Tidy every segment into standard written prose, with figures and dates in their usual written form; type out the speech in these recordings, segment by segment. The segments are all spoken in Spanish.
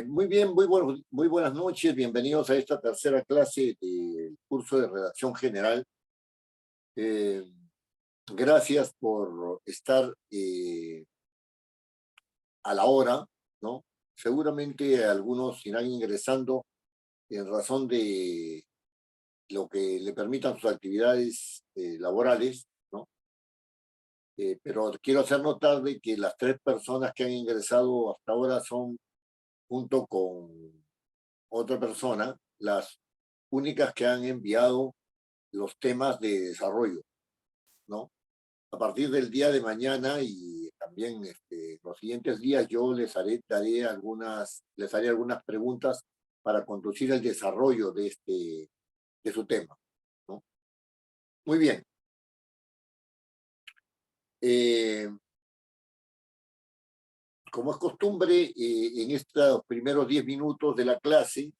Muy bien, muy buenas noches. Bienvenidos a esta tercera clase del curso de redacción general. Eh, Gracias por estar a la hora, ¿no? Seguramente algunos irán ingresando en razón de lo que le permitan sus actividades laborales, ¿no? Pero quiero hacer notar de que las tres personas que han ingresado hasta ahora son, junto con otra persona, las únicas que han enviado los temas de desarrollo, ¿no? A partir del día de mañana y también los siguientes días yo les haré algunas preguntas para conducir el desarrollo de su tema, ¿no? Muy bien. Como es costumbre, en estos primeros 10 minutos de la clase,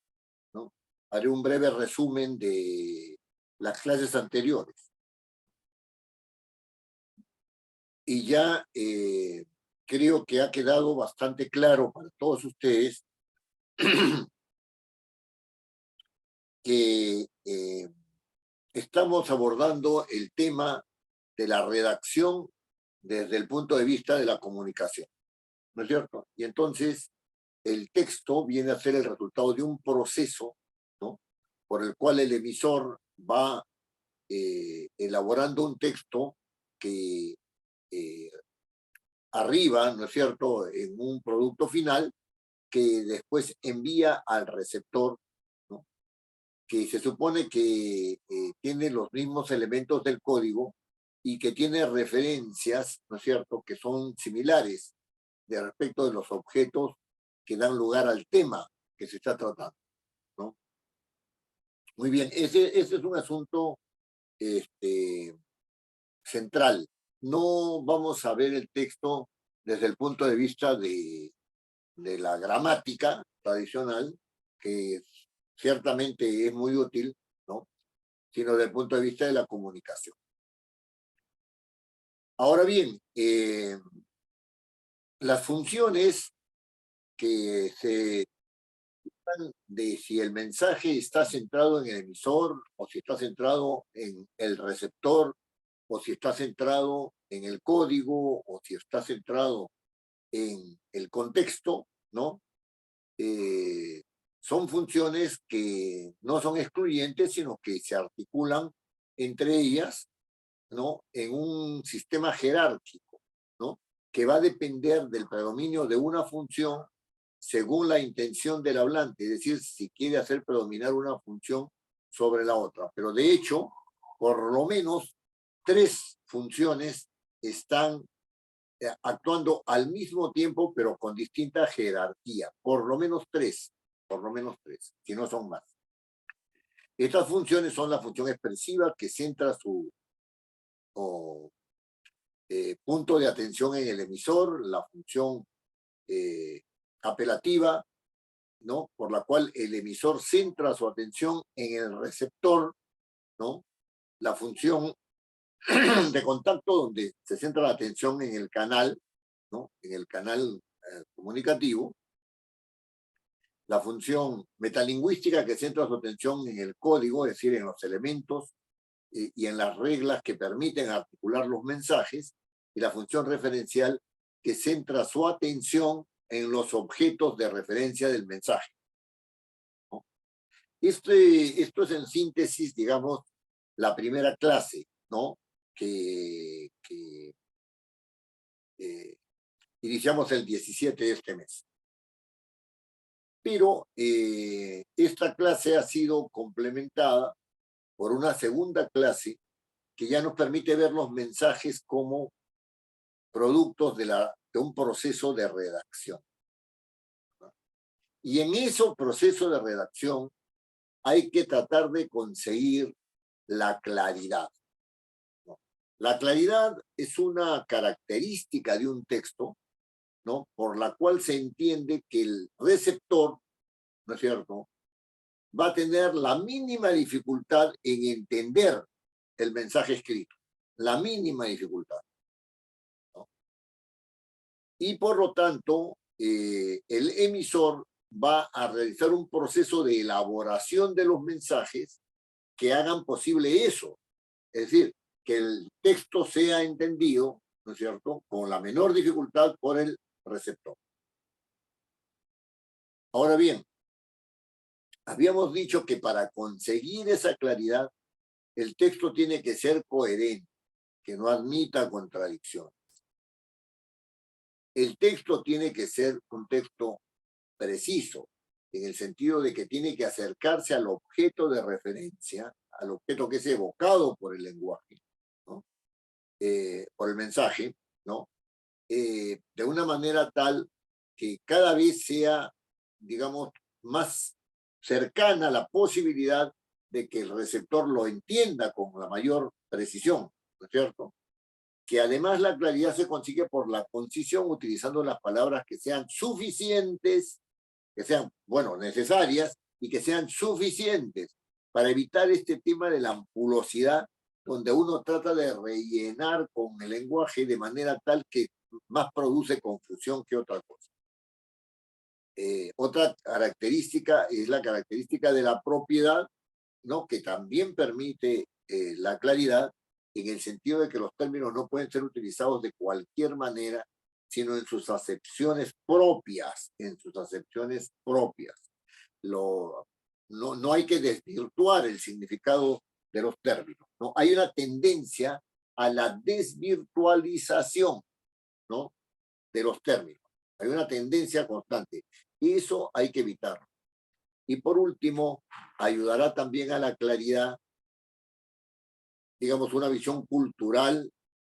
¿no?, haré un breve resumen de las clases anteriores. Y ya creo que ha quedado bastante claro para todos ustedes que estamos abordando el tema de la redacción desde el punto de vista de la comunicación, ¿no es cierto? Y entonces el texto viene a ser el resultado de un proceso, ¿no?, por el cual el emisor va elaborando un texto que eh, arriba, ¿no es cierto?, en un producto final que después envía al receptor, ¿no?, que se supone que tiene los mismos elementos del código y que tiene referencias, ¿no es cierto?, que son similares de respecto de los objetos que dan lugar al tema que se está tratando, ¿no? Muy bien, ese es un asunto central. No vamos a ver el texto desde el punto de vista de la gramática tradicional, que ciertamente es muy útil, ¿no?, sino desde el punto de vista de la comunicación. Ahora bien, las funciones que se tratan de si el mensaje está centrado en el emisor o si está centrado en el receptor o si está centrado en el código o si está centrado en el contexto, ¿no? Son funciones que no son excluyentes, sino que se articulan entre ellas, ¿no?, en un sistema jerárquico, ¿no?, que va a depender del predominio de una función según la intención del hablante, es decir, si quiere hacer predominar una función sobre la otra. Pero de hecho, por lo menos tres funciones están actuando al mismo tiempo, pero con distinta jerarquía. Por lo menos tres, si no son más. Estas funciones son la función expresiva, que centra su punto de atención en el emisor, la función apelativa, ¿no?, por la cual el emisor centra su atención en el receptor, ¿no?, la función de contacto, donde se centra la atención en el canal, ¿no?, en el canal comunicativo, la función metalingüística, que centra su atención en el código, es decir, en los elementos y en las reglas que permiten articular los mensajes, y la función referencial, que centra su atención en los objetos de referencia del mensaje, ¿no? Esto es en síntesis, digamos, la primera clase, ¿no?, que iniciamos el 17 de este mes. Pero esta clase ha sido complementada por una segunda clase que ya nos permite ver los mensajes como productos de un proceso de redacción, ¿no? Y en ese proceso de redacción hay que tratar de conseguir la claridad, ¿no? La claridad es una característica de un texto, ¿no?, por la cual se entiende que el receptor, ¿no es cierto?, va a tener la mínima dificultad en entender el mensaje escrito, la mínima dificultad, ¿no? Y por lo tanto, el emisor va a realizar un proceso de elaboración de los mensajes que hagan posible eso. Es decir, que el texto sea entendido, ¿no es cierto?, con la menor dificultad por el receptor. Ahora bien, habíamos dicho que para conseguir esa claridad, el texto tiene que ser coherente, que no admita contradicciones. El texto tiene que ser un texto preciso, en el sentido de que tiene que acercarse al objeto de referencia, al objeto que es evocado por el lenguaje, ¿no? Por el mensaje, ¿no? De una manera tal que cada vez sea, digamos, más cercana la posibilidad de que el receptor lo entienda con la mayor precisión, ¿no es cierto? Que además la claridad se consigue por la concisión, utilizando las palabras que sean suficientes, que sean, bueno, necesarias y que sean suficientes para evitar este tema de la ampulosidad, donde uno trata de rellenar con el lenguaje de manera tal que más produce confusión que otra cosa. Otra característica es la característica de la propiedad, ¿no?, que también permite la claridad, en el sentido de que los términos no pueden ser utilizados de cualquier manera, sino en sus acepciones propias, en sus acepciones propias. No hay que desvirtuar el significado de los términos, ¿no? Hay una tendencia a la desvirtualización, ¿no?, de los términos. Hay una tendencia constante. Y eso hay que evitarlo. Y por último, ayudará también a la claridad, digamos, una visión cultural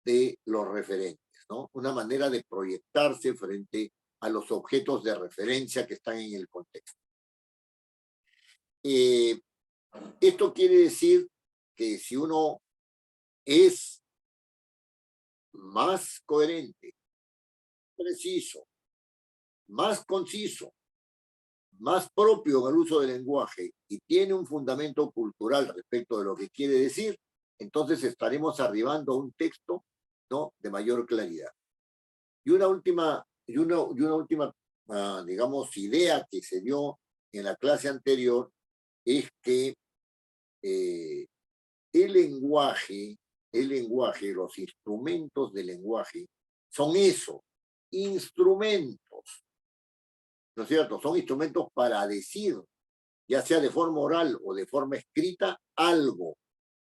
de los referentes, ¿no? Una manera de proyectarse frente a los objetos de referencia que están en el contexto. Esto quiere decir que si uno es más coherente, preciso, más conciso, más propio en el uso del lenguaje y tiene un fundamento cultural respecto de lo que quiere decir, entonces estaremos arribando a un texto, ¿no?, de mayor claridad. Y una última, digamos, idea que se dio en la clase anterior es que el lenguaje, los instrumentos del lenguaje son eso, instrumentos, ¿no es cierto? Son instrumentos para decir, ya sea de forma oral o de forma escrita, algo,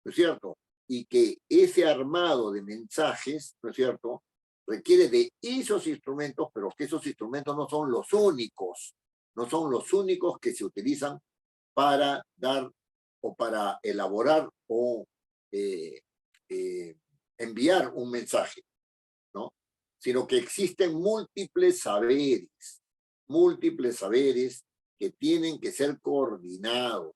¿no es cierto? Y que ese armado de mensajes, ¿no es cierto?, requiere de esos instrumentos, pero que esos instrumentos no son los únicos, que se utilizan para dar o para elaborar o enviar un mensaje, ¿no? Sino que existen múltiples saberes que tienen que ser coordinados.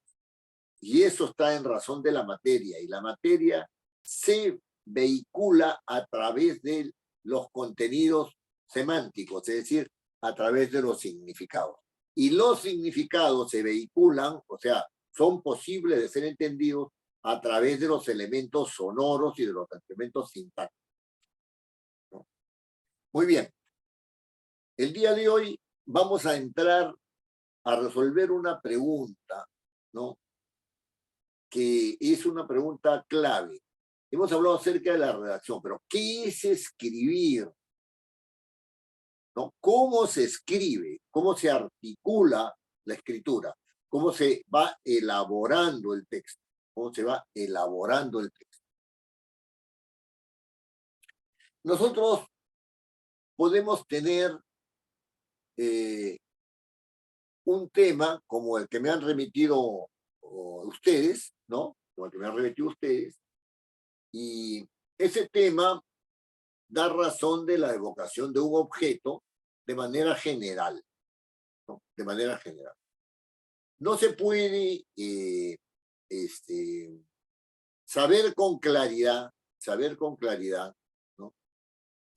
Y eso está en razón de la materia, y la materia se vehicula a través de los contenidos semánticos, es decir, a través de los significados. Y los significados se vehiculan, o sea, son posibles de ser entendidos a través de los elementos sonoros y de los elementos sintácticos, ¿no? Muy bien. El día de hoy vamos a entrar a resolver una pregunta, ¿no?, que es una pregunta clave. Hemos hablado acerca de la redacción, pero ¿qué es escribir? ¿No? ¿Cómo se escribe? ¿Cómo se articula la escritura? ¿Cómo se va elaborando el texto? ¿Cómo se va elaborando el texto? Nosotros podemos tener un tema como el que me han remitido ustedes, ¿no? Como el que me han remitido ustedes, y ese tema da razón de la evocación de un objeto de manera general, ¿no? De manera general. No se puede saber con claridad, ¿no?,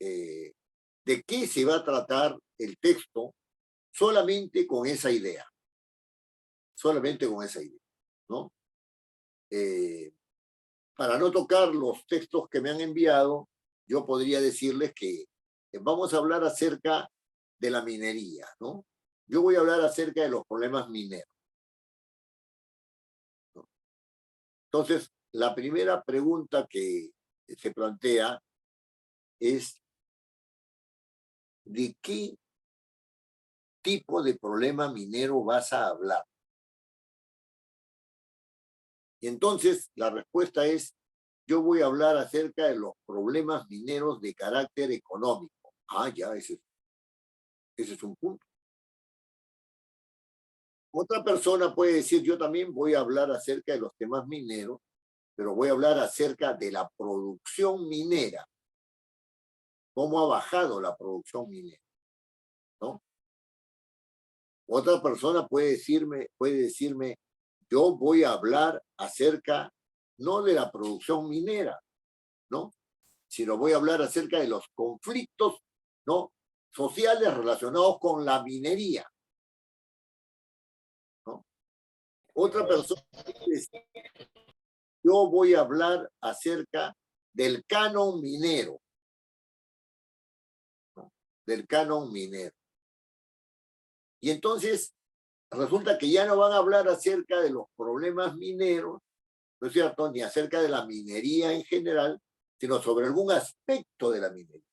de qué se va a tratar el texto solamente con esa idea, ¿no? Para no tocar los textos que me han enviado, yo podría decirles que vamos a hablar acerca de la minería, ¿no? yo voy a hablar acerca de los problemas mineros, ¿no? Entonces, la primera pregunta que se plantea es, ¿de qué tipo de problema minero vas a hablar? Y entonces la respuesta es, yo voy a hablar acerca de los problemas mineros de carácter económico. Ah, ya, ese es un punto. Otra persona puede decir, yo también voy a hablar acerca de los temas mineros, pero voy a hablar acerca de la producción minera, cómo ha bajado la producción minera, ¿no? Otra persona puede decirme, yo voy a hablar acerca no de la producción minera, ¿no? Sino voy a hablar acerca de los conflictos, ¿no?, sociales relacionados con la minería, ¿no? Otra persona dice, yo voy a hablar acerca del canon minero, ¿no?, del canon minero. Y entonces resulta que ya no van a hablar acerca de los problemas mineros, ¿no es cierto?, ni acerca de la minería en general, sino sobre algún aspecto de la minería,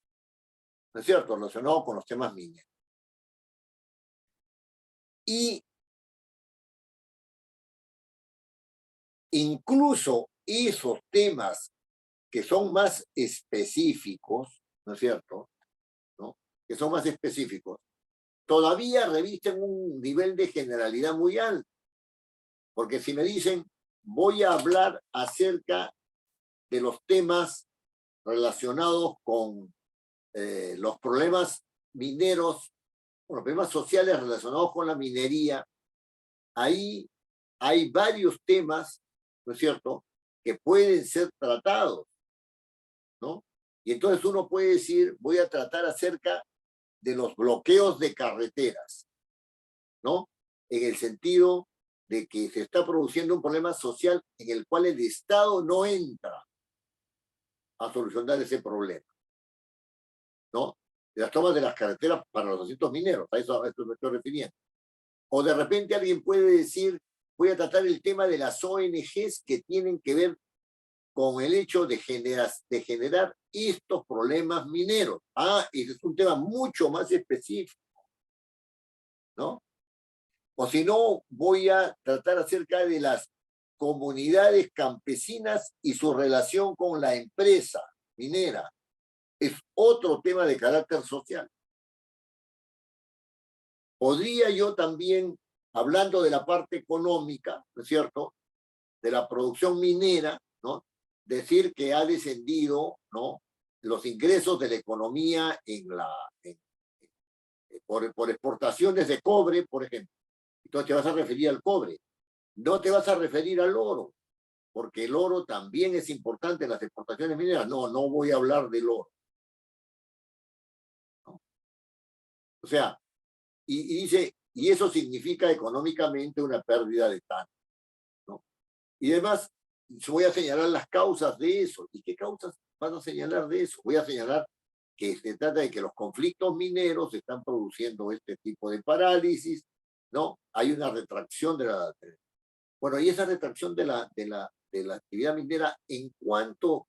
¿no es cierto?, relacionado con los temas mineros. Y incluso esos temas que son más específicos, ¿no es cierto?, ¿no?, que son más específicos, todavía revisten un nivel de generalidad muy alto. Porque si me dicen, voy a hablar acerca de los temas relacionados con los problemas mineros, los problemas sociales relacionados con la minería, ahí hay varios temas, ¿no es cierto?, que pueden ser tratados, ¿no? Y entonces uno puede decir, voy a tratar acerca de los bloqueos de carreteras, ¿no? En el sentido de que se está produciendo un problema social en el cual el Estado no entra a solucionar ese problema, ¿no? De las tomas de las carreteras para los asientos mineros, a eso me estoy refiriendo. O de repente alguien puede decir, voy a tratar el tema de las ONGs que tienen que ver con el hecho de generar estos problemas mineros. Ah, ese es un tema mucho más específico, ¿no? O si no, voy a tratar acerca de las comunidades campesinas y su relación con la empresa minera. Es otro tema de carácter social. Podría yo también, hablando de la parte económica, ¿no es cierto?, de la producción minera, ¿no?, decir que ha descendido, ¿no?, los ingresos de la economía por exportaciones de cobre, por ejemplo. Entonces te vas a referir al cobre. No te vas a referir al oro, porque el oro también es importante en las exportaciones mineras. No, no voy a hablar del oro, ¿no? O sea, y dice, y eso significa económicamente una pérdida de tanto, ¿no? Y además, voy a señalar las causas de eso. ¿Y qué causas van a señalar de eso? Voy a señalar que se trata de que los conflictos mineros están produciendo este tipo de parálisis, ¿no? Hay una retracción de la... Bueno, y esa retracción de la actividad minera, ¿en cuanto,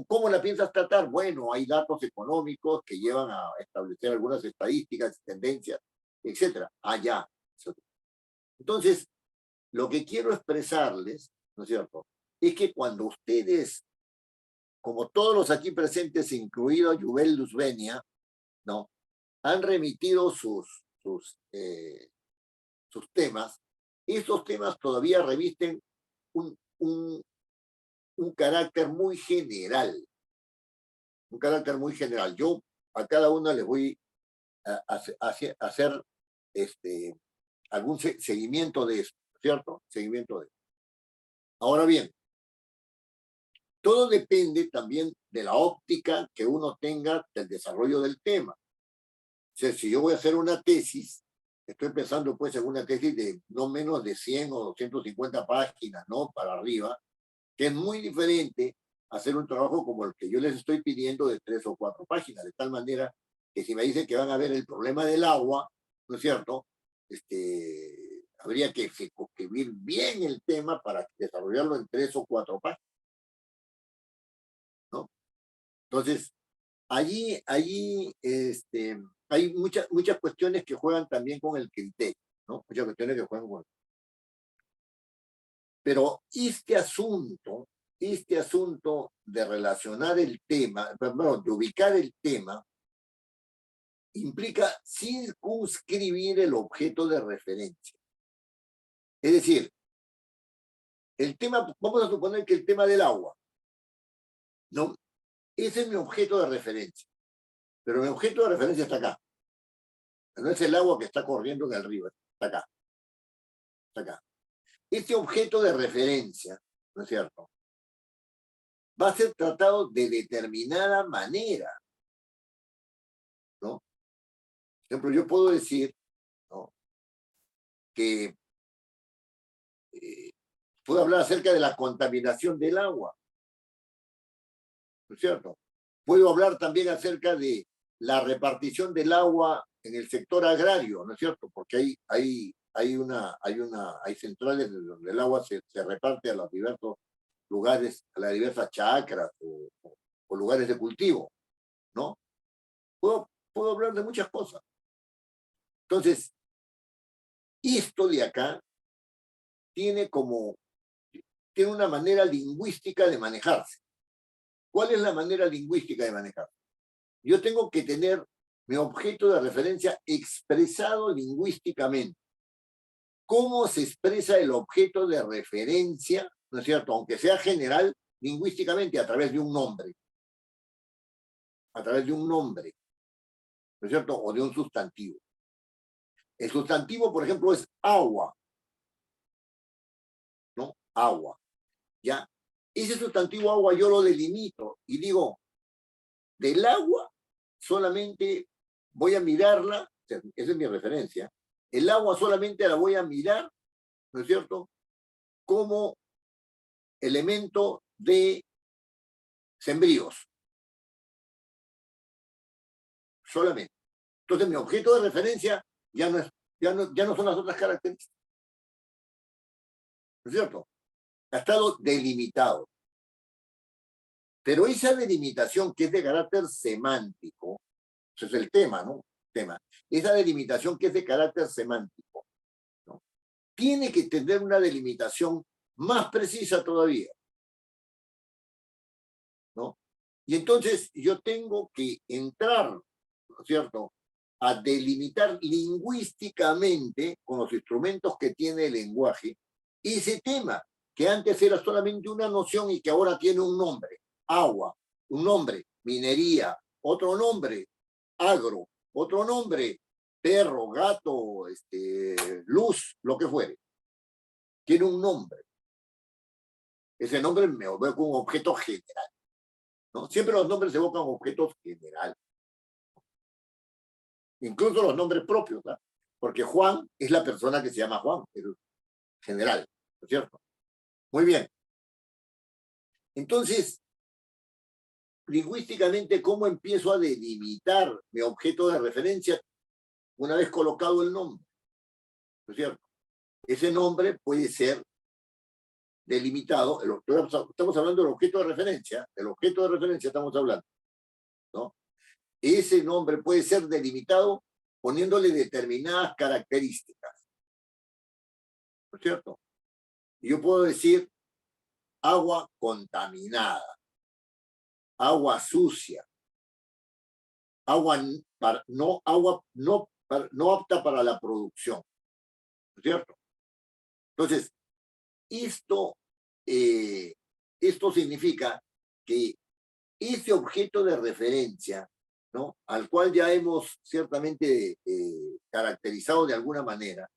cómo la piensas tratar? Bueno, hay datos económicos que llevan a establecer algunas estadísticas, tendencias, etcétera. Allá. Entonces, lo que quiero expresarles, ¿no es cierto?, es que cuando ustedes, como todos los aquí presentes, incluido Yubel Luzbenia, ¿no?, han remitido sus temas, estos temas todavía revisten un, un, un carácter muy general, un carácter muy general. Yo a cada uno les voy a hacer algún seguimiento de eso, ¿cierto? Seguimiento de eso. Ahora bien, todo depende también de la óptica que uno tenga del desarrollo del tema. O sea, si yo voy a hacer una tesis, estoy pensando pues en una tesis de no menos de 100 o 250 páginas, ¿no?, para arriba, que es muy diferente hacer un trabajo como el que yo les estoy pidiendo de 3 o 4 páginas, de tal manera que si me dicen que van a ver el problema del agua, ¿no es cierto? Habría que circunscribir bien el tema para desarrollarlo en 3 o 4 páginas, ¿no? Entonces, allí hay muchas cuestiones que juegan también con el criterio, ¿no? Muchas cuestiones que juegan con el... Pero este asunto de relacionar el tema, perdón, de ubicar el tema, implica circunscribir el objeto de referencia. Es decir, el tema, vamos a suponer que el tema del agua, ¿no? Ese es mi objeto de referencia, pero mi objeto de referencia está acá. No es el agua que está corriendo en el río, está acá, está acá. Este objeto de referencia, ¿no es cierto?, va a ser tratado de determinada manera, ¿no? Por ejemplo, yo puedo decir, ¿no?, que puedo hablar acerca de la contaminación del agua, ¿no es cierto? Puedo hablar también acerca de la repartición del agua en el sector agrario, ¿no es cierto? Porque hay centrales donde el agua se reparte a los diversos lugares, a las diversas chacras o lugares de cultivo, ¿no? Puedo hablar de muchas cosas. Entonces, esto de acá tiene una manera lingüística de manejarse. ¿Cuál es la manera lingüística de manejarse? Yo tengo que tener mi objeto de referencia expresado lingüísticamente. ¿Cómo se expresa el objeto de referencia, no es cierto?, aunque sea general, lingüísticamente, a través de un nombre. A través de un nombre, ¿no es cierto?, o de un sustantivo. El sustantivo, por ejemplo, es agua, ¿no? Agua, ¿ya? Ese sustantivo agua yo lo delimito y digo, del agua solamente voy a mirarla, esa es mi referencia, el agua solamente la voy a mirar, ¿no es cierto?, como elemento de sembríos, solamente. Entonces mi objeto de referencia ya no son las otras características, ¿no es cierto? Ha estado delimitado. Pero esa delimitación que es de carácter semántico, ese es el tema, ¿no? Esa delimitación que es de carácter semántico, ¿no?, tiene que tener una delimitación más precisa todavía, ¿no? Y entonces yo tengo que entrar, ¿no es cierto?, a delimitar lingüísticamente, con los instrumentos que tiene el lenguaje, ese tema, que antes era solamente una noción y que ahora tiene un nombre: agua, un nombre, minería, otro nombre, agro, otro nombre, perro, gato, luz, lo que fuere. Tiene un nombre. Ese nombre me evoca un objeto general, ¿no? Siempre los nombres evocan objetos generales. Incluso los nombres propios, ¿no? Porque Juan es la persona que se llama Juan, pero general, ¿no es cierto? Muy bien. Entonces, lingüísticamente, ¿cómo empiezo a delimitar mi objeto de referencia una vez colocado el nombre? ¿No es cierto? Ese nombre puede ser delimitado, estamos hablando del objeto de referencia, estamos hablando, ¿no? Ese nombre puede ser delimitado poniéndole determinadas características, ¿no es cierto? Y yo puedo decir agua contaminada, agua sucia, agua no apta para la producción, ¿no es cierto? Entonces, esto significa que ese objeto de referencia, ¿no?, al cual ya hemos ciertamente caracterizado de alguna manera,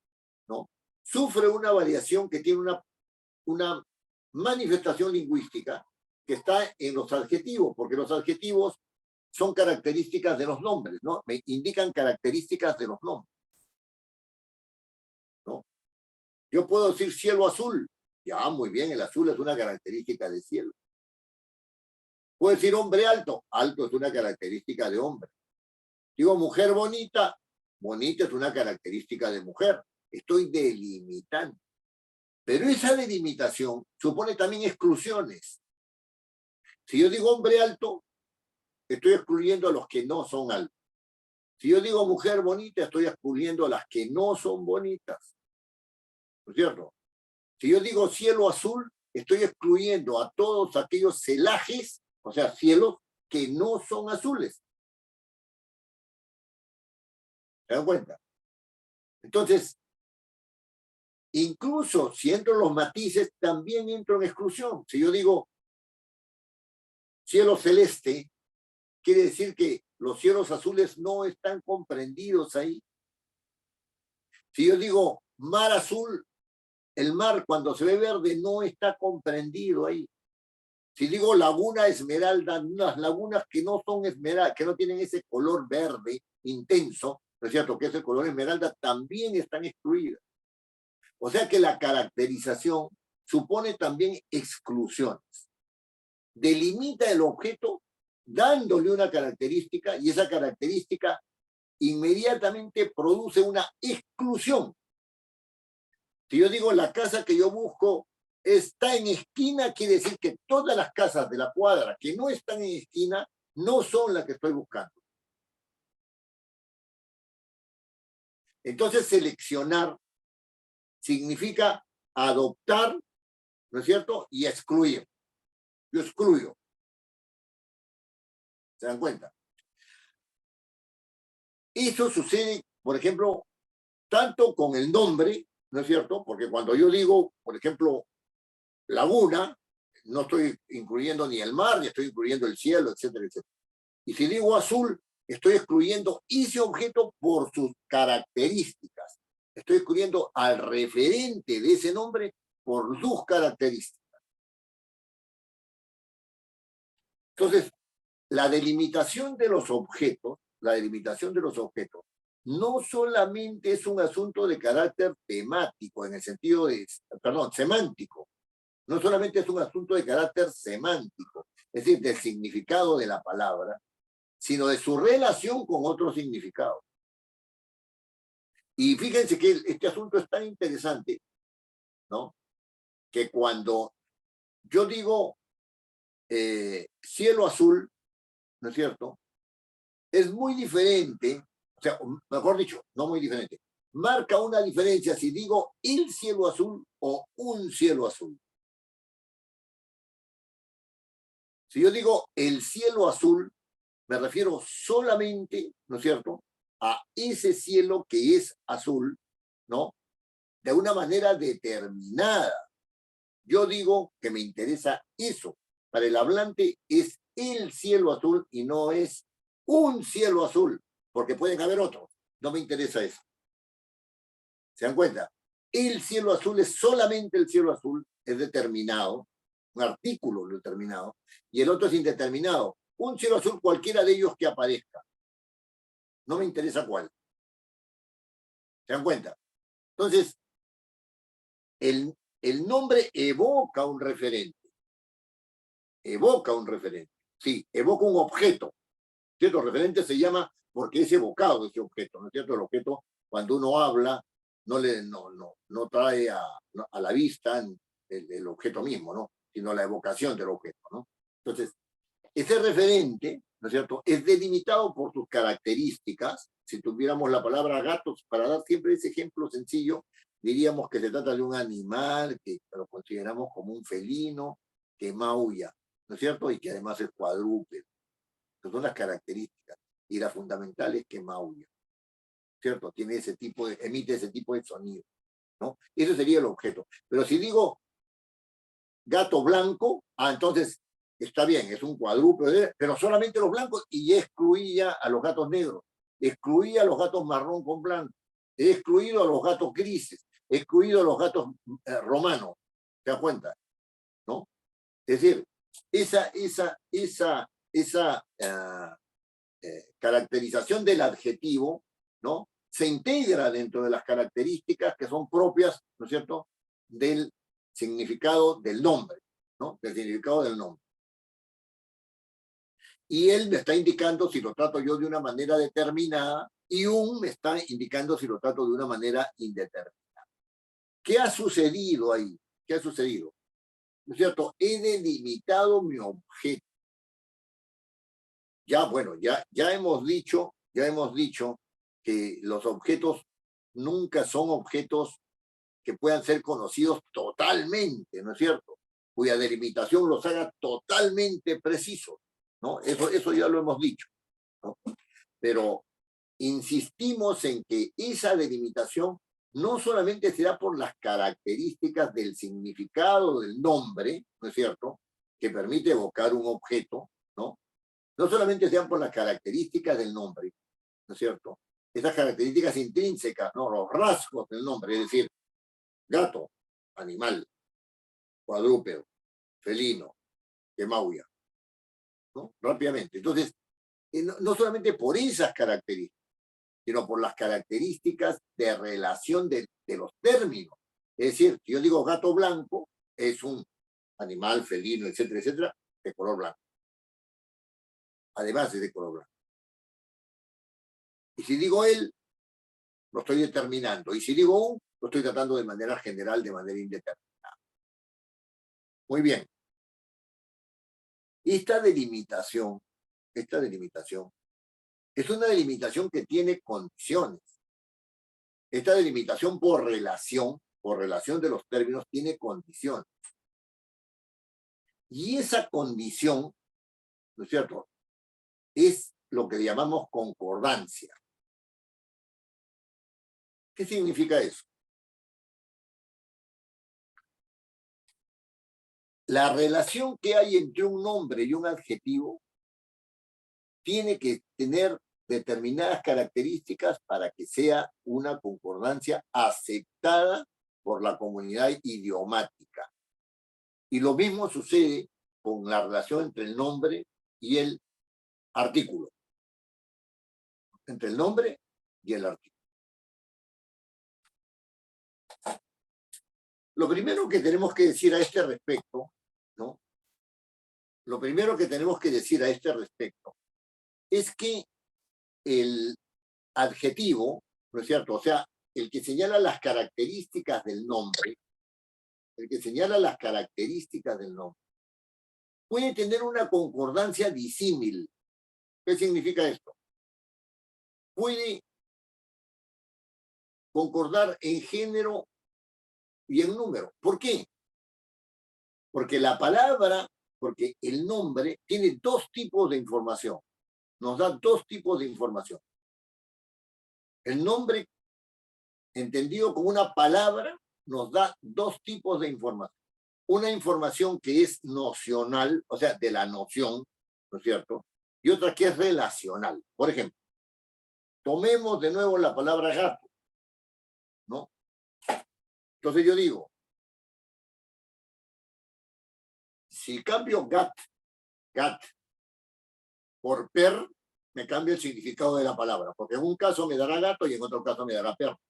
¿no?, sufre una variación que tiene una manifestación lingüística que está en los adjetivos, porque los adjetivos son características de los nombres, ¿no? Me indican características de los nombres, ¿no? Yo puedo decir cielo azul. Ya, muy bien, el azul es una característica de cielo. Puedo decir hombre alto. Alto es una característica de hombre. Digo mujer bonita. bonita es una característica de mujer. Estoy delimitando. Pero esa delimitación supone también exclusiones. Si yo digo hombre alto, estoy excluyendo a los que no son altos. Si yo digo mujer bonita, estoy excluyendo a las que no son bonitas. ¿No es cierto? Si yo digo cielo azul, estoy excluyendo a todos aquellos celajes, o sea, cielos que no son azules. ¿Se dan cuenta? Entonces, incluso si entro en los matices, también entro en exclusión. Si yo digo cielo celeste, quiere decir que los cielos azules no están comprendidos ahí. Si yo digo mar azul, el mar cuando se ve verde no está comprendido ahí. Si digo laguna esmeralda, unas lagunas que no son esmeralda, que no tienen ese color verde intenso, ¿no es cierto? Que ese color esmeralda también están excluidas. O sea que la caracterización supone también exclusiones. Delimita el objeto dándole una característica y esa característica inmediatamente produce una exclusión. Si yo digo la casa que yo busco está en esquina, quiere decir que todas las casas de la cuadra que no están en esquina no son las que estoy buscando. Entonces seleccionar significa adoptar, ¿no es cierto? Y excluir. Yo excluyo. ¿Se dan cuenta? Eso sucede, por ejemplo, tanto con el nombre, ¿no es cierto? Porque cuando yo digo, por ejemplo, laguna, no estoy incluyendo ni el mar, ni estoy incluyendo el cielo, etcétera, etcétera. Y si digo azul, estoy excluyendo ese objeto por sus características. Estoy excluyendo al referente de ese nombre por sus características. Entonces, la delimitación de los objetos, no solamente es un asunto de carácter temático, en el sentido de, perdón, semántico. No solamente es un asunto de carácter semántico, es decir, del significado de la palabra, sino de su relación con otros significados. Y fíjense que este asunto es tan interesante, ¿no? Que cuando yo digo cielo azul, ¿no es cierto? Es muy diferente, o sea, mejor dicho, no muy diferente, marca una diferencia si digo el cielo azul o un cielo azul. Si yo digo el cielo azul, me refiero solamente, ¿no es cierto?, a ese cielo que es azul, ¿no? De una manera determinada. Yo digo que me interesa eso. Para el hablante es el cielo azul y no es un cielo azul, porque pueden haber otros. No me interesa eso. ¿Se dan cuenta? El cielo azul es solamente el cielo azul, es determinado, un artículo determinado, y el otro es indeterminado. Un cielo azul, cualquiera de ellos que aparezca. No me interesa cuál. ¿Se dan cuenta? Entonces, el nombre evoca un referente. Evoca un referente. Sí, evoca un objeto. ¿Cierto? Referente se llama porque es evocado ese objeto, ¿no es cierto? El objeto, cuando uno habla, no trae a la vista el objeto mismo, ¿no? Sino la evocación del objeto, ¿no? Entonces, ese referente, ¿no es cierto?, es delimitado por sus características. Si tuviéramos la palabra gatos, para dar siempre ese ejemplo sencillo, diríamos que se trata de un animal que lo consideramos como un felino que maulla, ¿no es cierto? Y que además es cuadrúpedo. Esas son las características. Y la fundamental es que maulla, ¿cierto? Tiene emite ese tipo de sonido, ¿no? Eso sería el objeto. Pero si digo gato blanco, entonces está bien, es un cuadrúpedo, pero solamente los blancos, y excluía a los gatos negros, excluía a los gatos marrón con blanco, he excluido a los gatos grises, he excluido a los gatos romanos, ¿te das cuenta? ¿No? Es decir, esa caracterización del adjetivo, ¿no?, se integra dentro de las características que son propias, ¿no es cierto?, del significado del nombre, ¿no?, del significado del nombre. Y él me está indicando si lo trato yo de una manera determinada y un me está indicando si lo trato de una manera indeterminada. ¿Qué ha sucedido ahí? ¿Qué ha sucedido? ¿No es cierto? He delimitado mi objeto. Ya, bueno, ya hemos dicho que los objetos nunca son objetos que puedan ser conocidos totalmente, ¿no es cierto? Cuya delimitación los haga totalmente precisos, ¿no? Eso ya lo hemos dicho, ¿no? Pero insistimos en que esa delimitación no solamente será por las características del significado del nombre, ¿no es cierto?, que permite evocar un objeto, ¿no? No solamente sean por las características del nombre, ¿no es cierto? Esas características intrínsecas, ¿no? Los rasgos del nombre, es decir, gato, animal, cuadrúpedo, felino, que maulla, ¿no? Rápidamente. Entonces, no solamente por esas características, sino por las características de relación de los términos. Es decir, si yo digo gato blanco, es un animal, felino, etcétera, etcétera, de color blanco. Además es de color blanco. Y si digo él, lo estoy determinando. Y si digo un, lo estoy tratando de manera general, de manera indeterminada. Muy bien. Esta delimitación es una delimitación que tiene condiciones. Esta delimitación por relación de los términos, tiene condiciones. Y esa condición, ¿no es cierto?, es lo que llamamos concordancia. ¿Qué significa eso? La relación que hay entre un nombre y un adjetivo tiene que tener determinadas características para que sea una concordancia aceptada por la comunidad idiomática. Y lo mismo sucede con la relación entre el nombre y el artículo. Entre el nombre y el artículo. Lo primero que tenemos que decir a este respecto, ¿no? Lo primero que tenemos que decir a este respecto es que el adjetivo, ¿no es cierto?, o sea, el que señala las características del nombre, puede tener una concordancia disímil. ¿Qué significa esto? Puede concordar en género y en número. ¿Por qué? Porque el nombre tiene dos tipos de información. Nos da dos tipos de información. El nombre, entendido como una palabra, nos da dos tipos de información. Una información que es nocional, o sea, de la noción, ¿no es cierto?, y otra que es relacional. Por ejemplo, tomemos de nuevo la palabra gato, ¿no? Entonces yo digo, si cambio gat por per, me cambia el significado de la palabra, porque en un caso me dará gato y en otro caso me dará perro.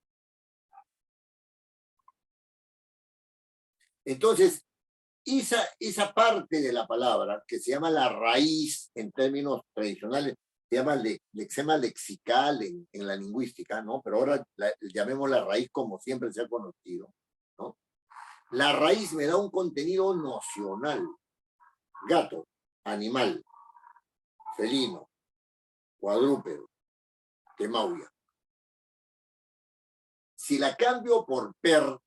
Entonces, esa parte de la palabra, que se llama la raíz en términos tradicionales, se llama lexema lexical en la lingüística, ¿no? Pero ahora llamemos la raíz como siempre se ha conocido, ¿no? La raíz me da un contenido nocional. Gato, animal, felino, cuadrúpedo, que maulla. Si la cambio por per,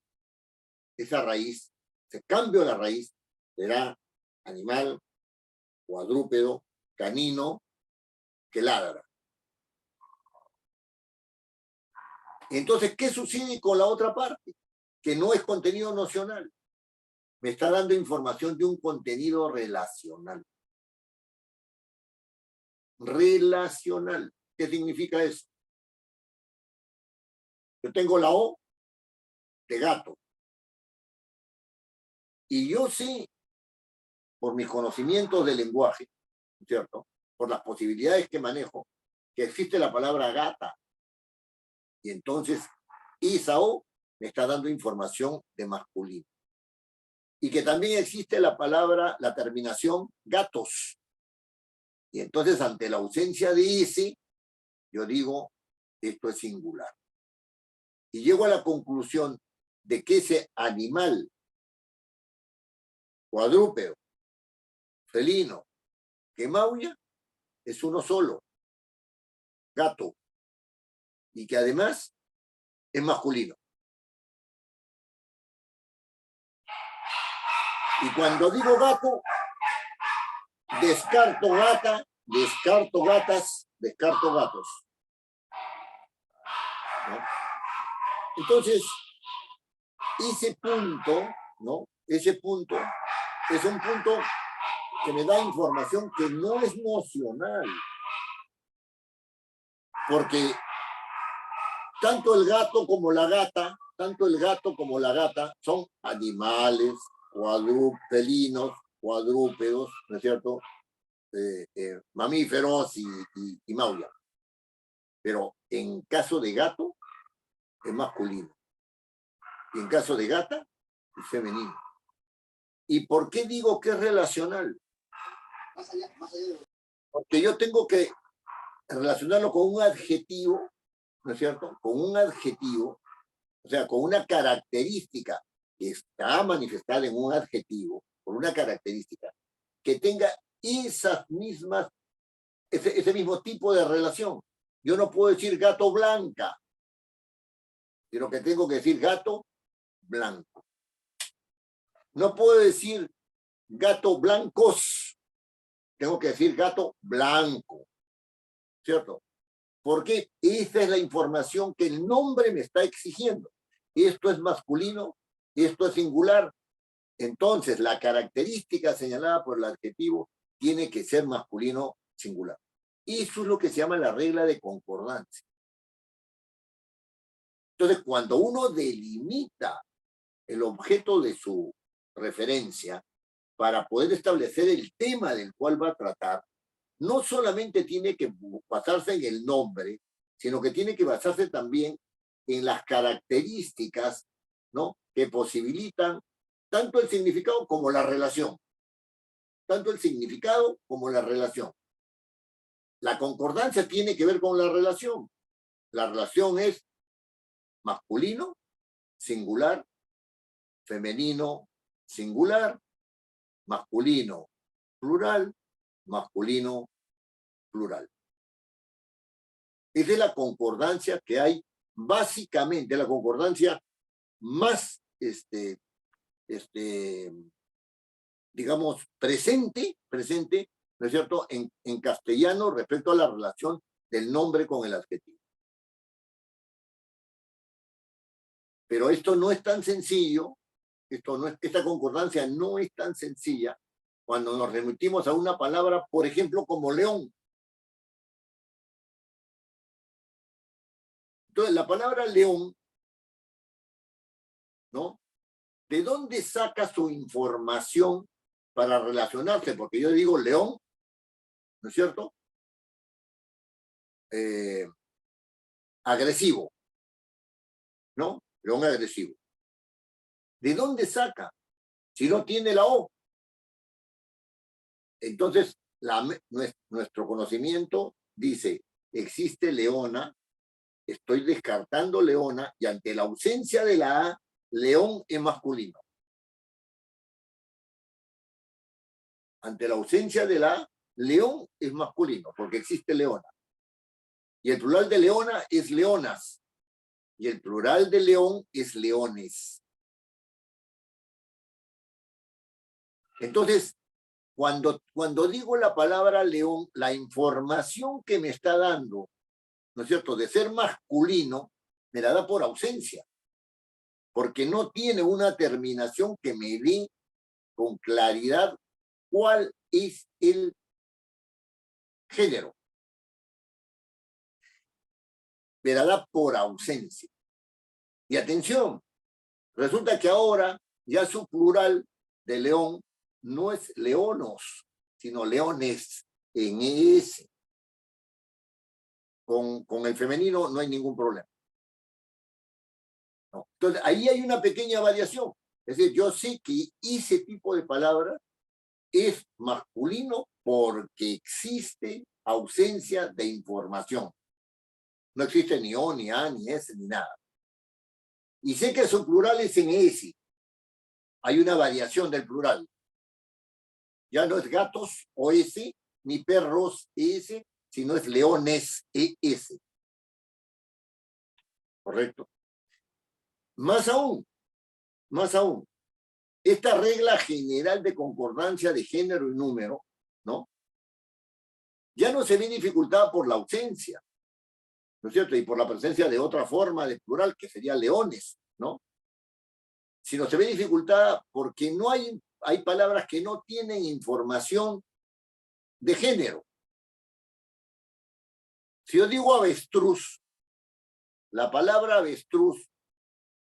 esa raíz, se cambio la raíz, será animal, cuadrúpedo, canino, que ladra. Entonces, ¿qué sucede con la otra parte? Que no es contenido nocional. Me está dando información de un contenido relacional. Relacional. ¿Qué significa eso? Yo tengo la O de gato. Y yo sé, por mis conocimientos del lenguaje, ¿cierto?, por las posibilidades que manejo, que existe la palabra gata. Y entonces, esa O me está dando información de masculino. Y que también existe la palabra, la terminación gatos. Y entonces, ante la ausencia de ese, yo digo, esto es singular. Y llego a la conclusión de que ese animal cuadrúpedo, felino, que maulla, es uno solo, gato, y que además es masculino. Y cuando digo gato, descarto gata, descarto gatas, descarto gatos, ¿no? Entonces, ese punto, ¿no? Ese punto es un punto que me da información que no es nocional. Porque tanto el gato como la gata, son animales, felinos, cuadrúpedos, ¿no es cierto? Mamíferos y maullan. Pero en caso de gato, es masculino. Y en caso de gata, es femenino. ¿Y por qué digo que es relacional? Más allá de... Porque yo tengo que relacionarlo con un adjetivo, ¿no es cierto? Con un adjetivo, o sea, con una característica que está manifestada en un adjetivo, con una característica que tenga esas mismas, ese mismo tipo de relación. Yo no puedo decir gato blanca, sino que tengo que decir gato blanco. No puedo decir gato blancos, tengo que decir gato blanco, ¿cierto? Porque esa es la información que el nombre me está exigiendo. Esto es masculino, esto es singular. Entonces, la característica señalada por el adjetivo tiene que ser masculino singular. Eso es lo que se llama la regla de concordancia. Entonces, cuando uno delimita el objeto de su referencia para poder establecer el tema del cual va a tratar, no solamente tiene que basarse en el nombre, sino que tiene que basarse también en las características, ¿no?, que posibilitan tanto el significado como la relación. Tanto el significado como la relación. La concordancia tiene que ver con la relación. La relación es masculino, singular, femenino, singular, masculino, plural, masculino, plural. Esa es la concordancia que hay, básicamente, la concordancia más, digamos, presente, ¿no es cierto?, en castellano respecto a la relación del nombre con el adjetivo. Pero esto no es tan sencillo, esta concordancia no es tan sencilla cuando nos remitimos a una palabra, por ejemplo, como león. Entonces, la palabra león, ¿no?, ¿de dónde saca su información para relacionarse? Porque yo digo león, ¿no es cierto?, agresivo, ¿no? León agresivo. ¿De dónde saca? Si no tiene la O. Entonces, nuestro conocimiento dice, existe leona, estoy descartando leona, y ante la ausencia de la A, león es masculino. Ante la ausencia de la A, león es masculino, porque existe leona. Y el plural de leona es leonas. Y el plural de león es leones. Entonces, cuando digo la palabra león, la información que me está dando, ¿no es cierto?, de ser masculino, me la da por ausencia. Porque no tiene una terminación que me dé con claridad cuál es el género. Me la da por ausencia. Y atención, resulta que ahora ya su plural de león no es leonos, sino leones en ES. Con el femenino no hay ningún problema. No. Entonces, ahí hay una pequeña variación. Es decir, yo sé que ese tipo de palabras es masculino porque existe ausencia de información. No existe ni O, ni A, ni S, ni nada. Y sé que su plural es en S. Hay una variación del plural. Ya no es gatos o S, ni perros S, sino es leones ES. ¿Correcto? Más aún, esta regla general de concordancia de género y número, ¿no? Ya no se ve dificultada por la ausencia, ¿no es cierto? Y por la presencia de otra forma de plural, que sería leones, ¿no? Sino se ve dificultada porque no hay palabras que no tienen información de género. Si yo digo avestruz, la palabra avestruz,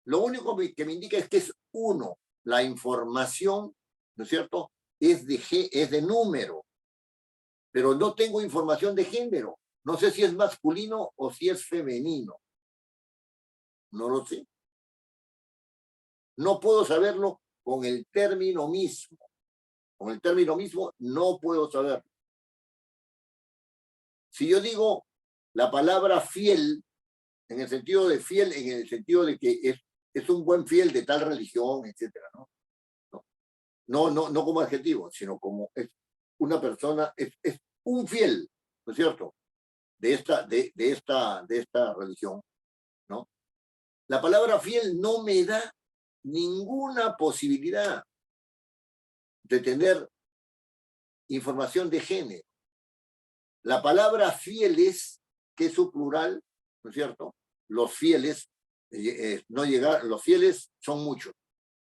lo único que me indica es que es uno. La información, ¿no es cierto?, es de número, pero no tengo información de género. No sé si es masculino o si es femenino. No lo sé. No puedo saberlo con el término mismo. Con el término mismo no puedo saberlo. Si yo digo la palabra fiel, en el sentido de fiel, en el sentido de que es un buen fiel de tal religión, etcétera, ¿no? No como adjetivo, sino como es una persona, es un fiel, ¿no es cierto?, de esta religión, ¿no? La palabra fiel no me da ninguna posibilidad de tener información de género. La palabra fieles, que es su plural, ¿no es cierto? Los fieles, los fieles son muchos,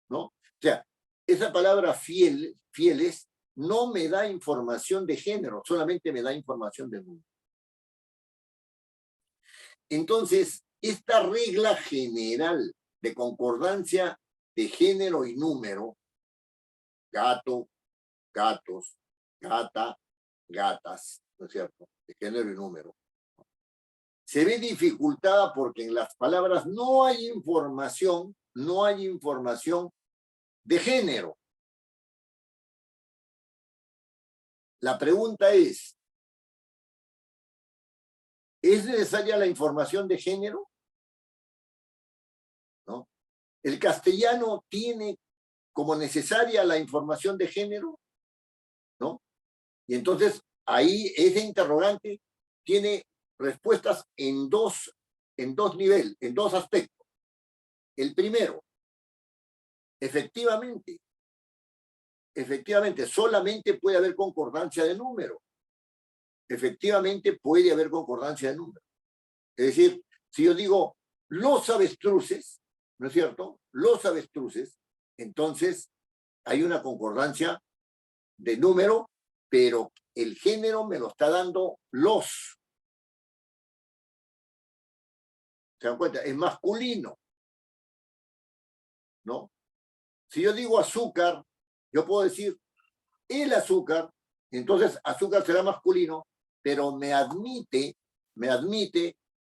¿no? O sea, esa palabra fieles, no me da información de género, solamente me da información de número. Entonces, esta regla general de concordancia de género y número, gato, gatos, gata, gatas, ¿no es cierto?, de género y número, se ve dificultada porque en las palabras no hay información de género. La pregunta ¿es necesaria la información de género? ¿No? ¿El castellano tiene como necesaria la información de género? ¿No? Y entonces ahí ese interrogante tiene respuestas en dos niveles, en dos aspectos. El primero, efectivamente, solamente puede haber concordancia de número. Efectivamente puede haber concordancia de número. Es decir, si yo digo los avestruces, ¿no es cierto?, los avestruces, entonces hay una concordancia de número, pero el género me lo está dando los. ¿Se dan cuenta? Es masculino, ¿no? Si yo digo azúcar, yo puedo decir el azúcar, entonces azúcar será masculino, pero me admite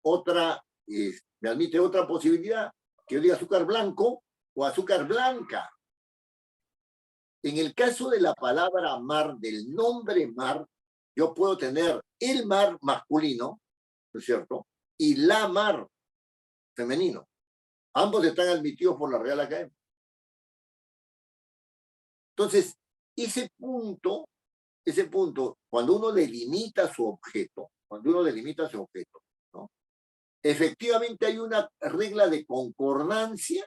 otra posibilidad, que yo diga azúcar blanco o azúcar blanca. En el caso de la palabra mar, del nombre mar, yo puedo tener el mar masculino, ¿no es cierto?, y la mar femenino. Ambos están admitidos por la Real Academia. Entonces, ese punto, cuando uno delimita su objeto, ¿no?, efectivamente hay una regla de concordancia,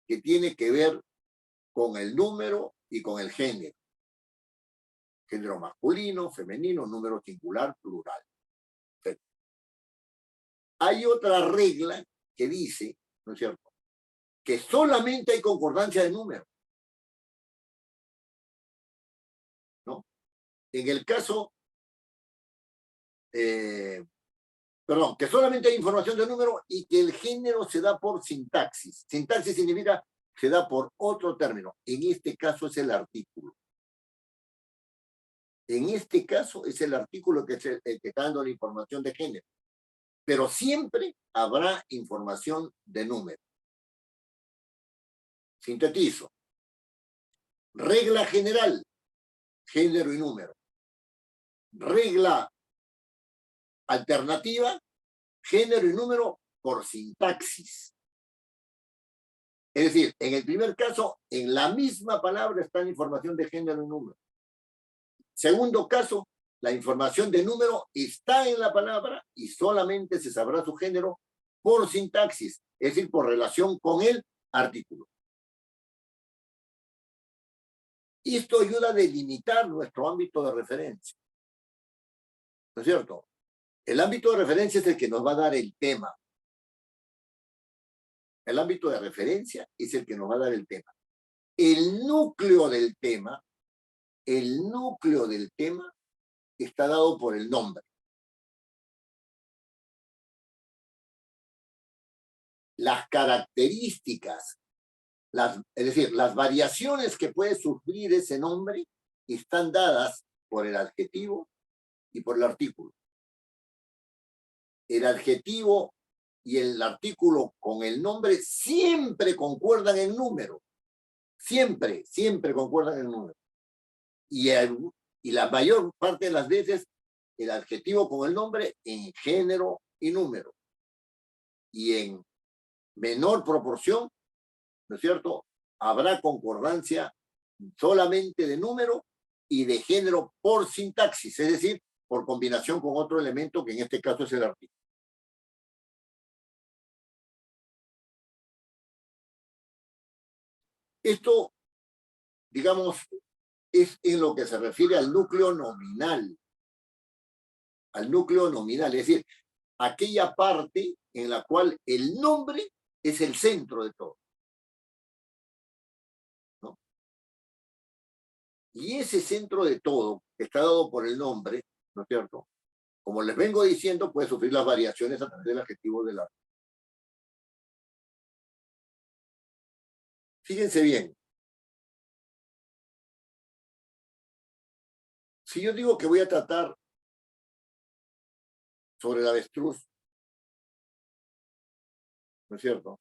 que tiene que ver con el número y con el género. Género masculino, femenino, número singular, plural. Perfecto. Hay otra regla que dice, ¿no es cierto?, que solamente hay concordancia de número, ¿no? En el caso, que solamente hay información de número y que el género se da por sintaxis. Sintaxis significa se da por otro término. En este caso es el artículo. En este caso es el artículo que es el que está dando la información de género. Pero siempre habrá información de número. Sintetizo. Regla general, género y número. Regla alternativa, género y número por sintaxis. Es decir, en el primer caso, en la misma palabra está la información de género y número. Segundo caso, la información de número está en la palabra y solamente se sabrá su género por sintaxis, es decir, por relación con el artículo. Y esto ayuda a delimitar nuestro ámbito de referencia. ¿No es cierto? El ámbito de referencia es el que nos va a dar el tema. El ámbito de referencia es el que nos va a dar el tema. El núcleo del tema está dado por el nombre. Las características, es decir, las variaciones que puede sufrir ese nombre están dadas por el adjetivo y por el artículo. El adjetivo y el artículo con el nombre siempre concuerdan en número. Siempre concuerdan en número. Y la mayor parte de las veces, el adjetivo con el nombre en género y número. Y en menor proporción, ¿no es cierto?, habrá concordancia solamente de número y de género por sintaxis, es decir, por combinación con otro elemento que en este caso es el artículo. Esto, digamos, es en lo que se refiere al núcleo nominal. Al núcleo nominal, es decir, aquella parte en la cual el nombre es el centro de todo. ¿No? Y ese centro de todo, que está dado por el nombre, ¿no es cierto?, como les vengo diciendo, puede sufrir las variaciones a través del adjetivo del artículo. Fíjense bien. Si yo digo que voy a tratar sobre el avestruz, ¿no es cierto?,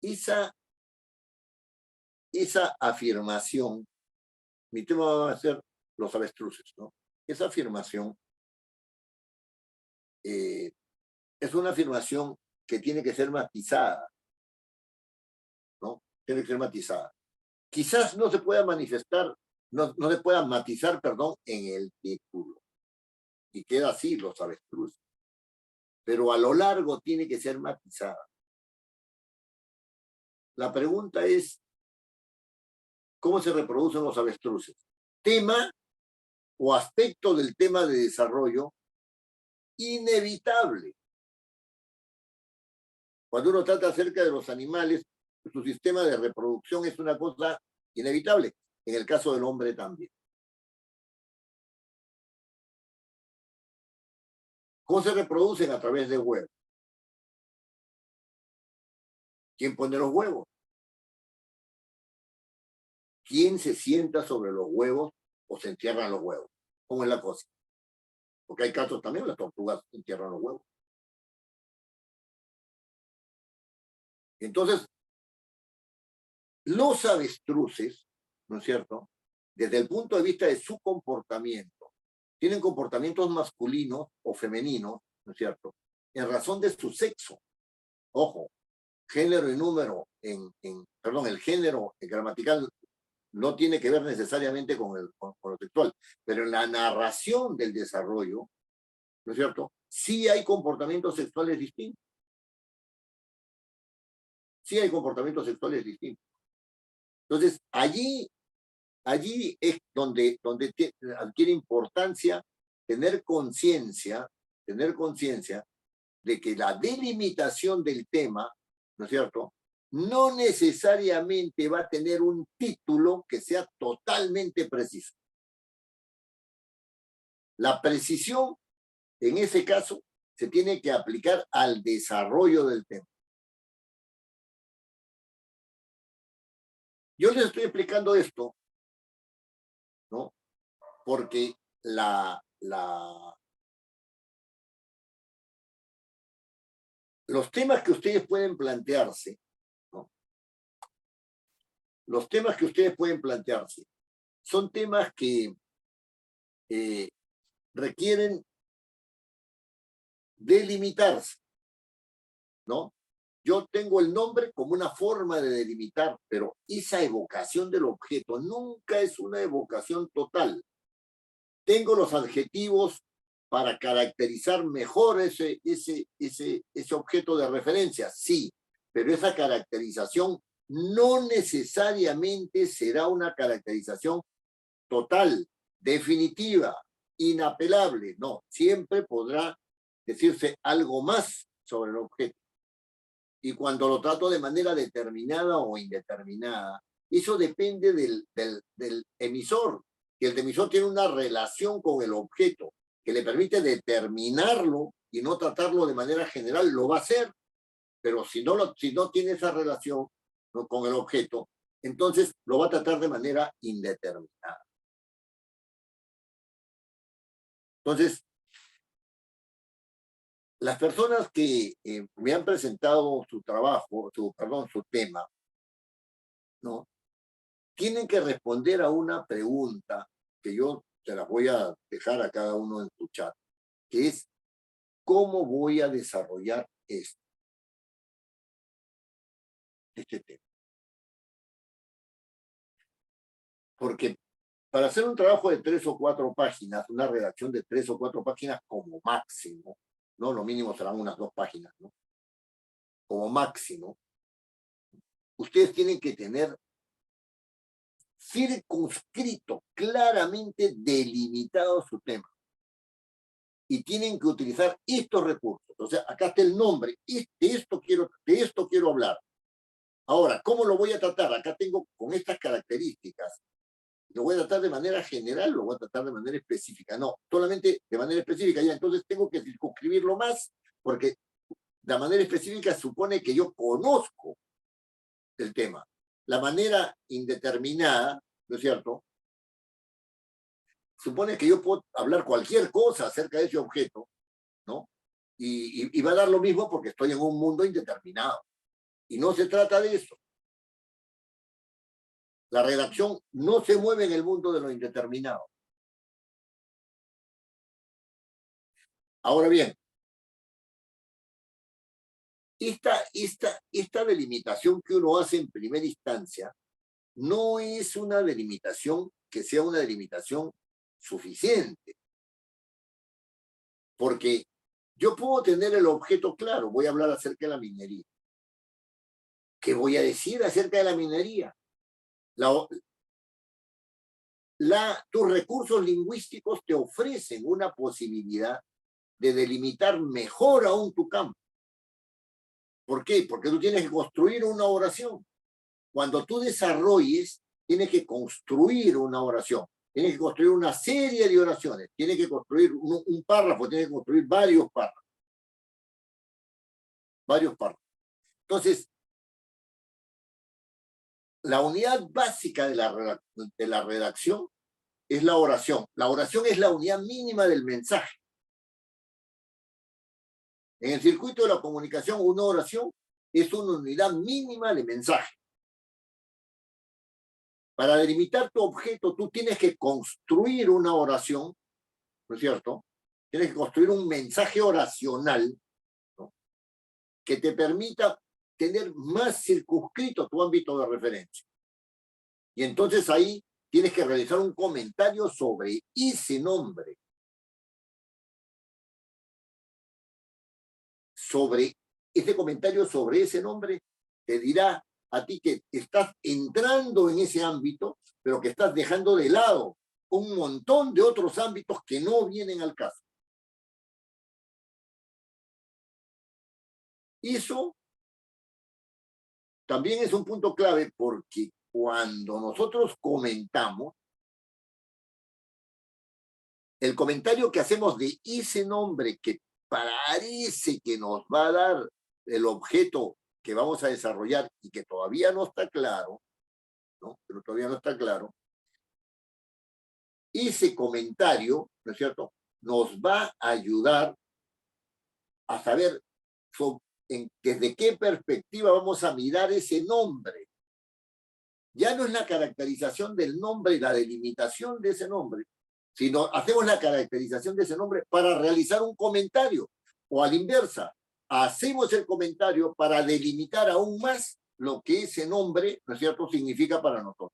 esa afirmación, mi tema va a ser los avestruces, ¿no? Esa afirmación es una afirmación que tiene que ser matizada, ¿no? Tiene que ser matizada. Quizás no se pueda manifestar, no se pueda matizar, perdón, en el título. Y queda así, los avestruces. Pero a lo largo tiene que ser matizada. La pregunta es, ¿cómo se reproducen los avestruces? Tema o aspecto del tema de desarrollo inevitable. Cuando uno trata acerca de los animales, su sistema de reproducción es una cosa inevitable. En el caso del hombre también. ¿Cómo se reproducen? A través de huevos. ¿Quién pone los huevos? ¿Quién se sienta sobre los huevos o se entierran los huevos? ¿Cómo es la cosa? Porque hay casos también, las tortugas entierran los huevos. Entonces, los avestruces, ¿no es cierto?, desde el punto de vista de su comportamiento, tienen comportamientos masculinos o femeninos, ¿no es cierto?, en razón de su sexo. Ojo, género y número, perdón, el género gramatical no tiene que ver necesariamente con lo sexual, pero en la narración del desarrollo, ¿no es cierto?, sí hay comportamientos sexuales distintos. Sí hay comportamientos sexuales distintos. Entonces, allí es donde adquiere importancia tener conciencia de que la delimitación del tema, ¿no es cierto?, no necesariamente va a tener un título que sea totalmente preciso. La precisión, en ese caso, se tiene que aplicar al desarrollo del tema. Yo les estoy explicando esto, ¿no?, porque los temas que ustedes pueden plantearse, ¿no?, los temas que ustedes pueden plantearse son temas que requieren delimitarse, ¿no? Yo tengo el nombre como una forma de delimitar, pero esa evocación del objeto nunca es una evocación total. Tengo los adjetivos para caracterizar mejor ese objeto de referencia, sí, pero esa caracterización no necesariamente será una caracterización total, definitiva, inapelable. No, siempre podrá decirse algo más sobre el objeto. Y cuando lo trato de manera determinada o indeterminada, eso depende del emisor, que el emisor tiene una relación con el objeto que le permite determinarlo y no tratarlo de manera general, lo va a hacer, pero si no tiene esa relación, ¿no?, con el objeto, entonces lo va a tratar de manera indeterminada. Entonces, las personas que me han presentado su trabajo, su tema, ¿no?, tienen que responder a una pregunta que yo te la voy a dejar a cada uno en tu chat, que es, ¿cómo voy a desarrollar este tema? Porque para hacer un trabajo de 3 o 4 páginas, una redacción de 3 o 4 páginas como máximo, ¿no? Lo mínimo serán unas 2 páginas, ¿no? Como máximo, ustedes tienen que tener circunscrito, claramente delimitado su tema. Y tienen que utilizar estos recursos. O sea, acá está el nombre. De esto quiero hablar. Ahora, ¿cómo lo voy a tratar? Acá tengo con estas características. ¿Lo voy a tratar de manera general? ¿Lo voy a tratar de manera específica? No, solamente de manera específica. Ya, entonces tengo que circunscribirlo más, porque la manera específica supone que yo conozco el tema. La manera indeterminada, ¿no es cierto?, supone que yo puedo hablar cualquier cosa acerca de ese objeto, ¿no? Y va a dar lo mismo porque estoy en un mundo indeterminado. Y no se trata de eso. La redacción no se mueve en el mundo de lo indeterminado. Ahora bien, esta delimitación que uno hace en primera instancia no es una delimitación que sea una delimitación suficiente. Porque yo puedo tener el objeto claro, voy a hablar acerca de la minería. ¿Qué voy a decir acerca de la minería? Tus recursos lingüísticos te ofrecen una posibilidad de delimitar mejor aún tu campo. ¿Por qué? Porque tú tienes que construir una oración. Cuando tú desarrolles, tienes que construir una oración. Tienes que construir una serie de oraciones. Tienes que construir un párrafo, tienes que construir varios párrafos. Entonces, la unidad básica de la redacción es la oración. La oración es la unidad mínima del mensaje. En el circuito de la comunicación, una oración es una unidad mínima de mensaje. Para delimitar tu objeto, tú tienes que construir una oración, ¿no es cierto? Tienes que construir un mensaje oracional, ¿no?, que te permita tener más circunscrito tu ámbito de referencia. Y entonces ahí tienes que realizar un comentario sobre ese nombre. Ese comentario sobre ese nombre te dirá a ti que estás entrando en ese ámbito, pero que estás dejando de lado un montón de otros ámbitos que no vienen al caso. Eso también es un punto clave porque cuando nosotros comentamos, el comentario que hacemos de ese nombre que parece que nos va a dar el objeto que vamos a desarrollar y que todavía no está claro, ¿no?, pero todavía no está claro, ese comentario, ¿no es cierto?, nos va a ayudar a saber desde qué perspectiva vamos a mirar ese nombre. ya no es la caracterización del nombre y la delimitación de ese nombre, sino hacemos la caracterización de ese nombre para realizar un comentario, o a la inversa, hacemos el comentario para delimitar aún más lo que ese nombre, ¿no es cierto?, significa para nosotros.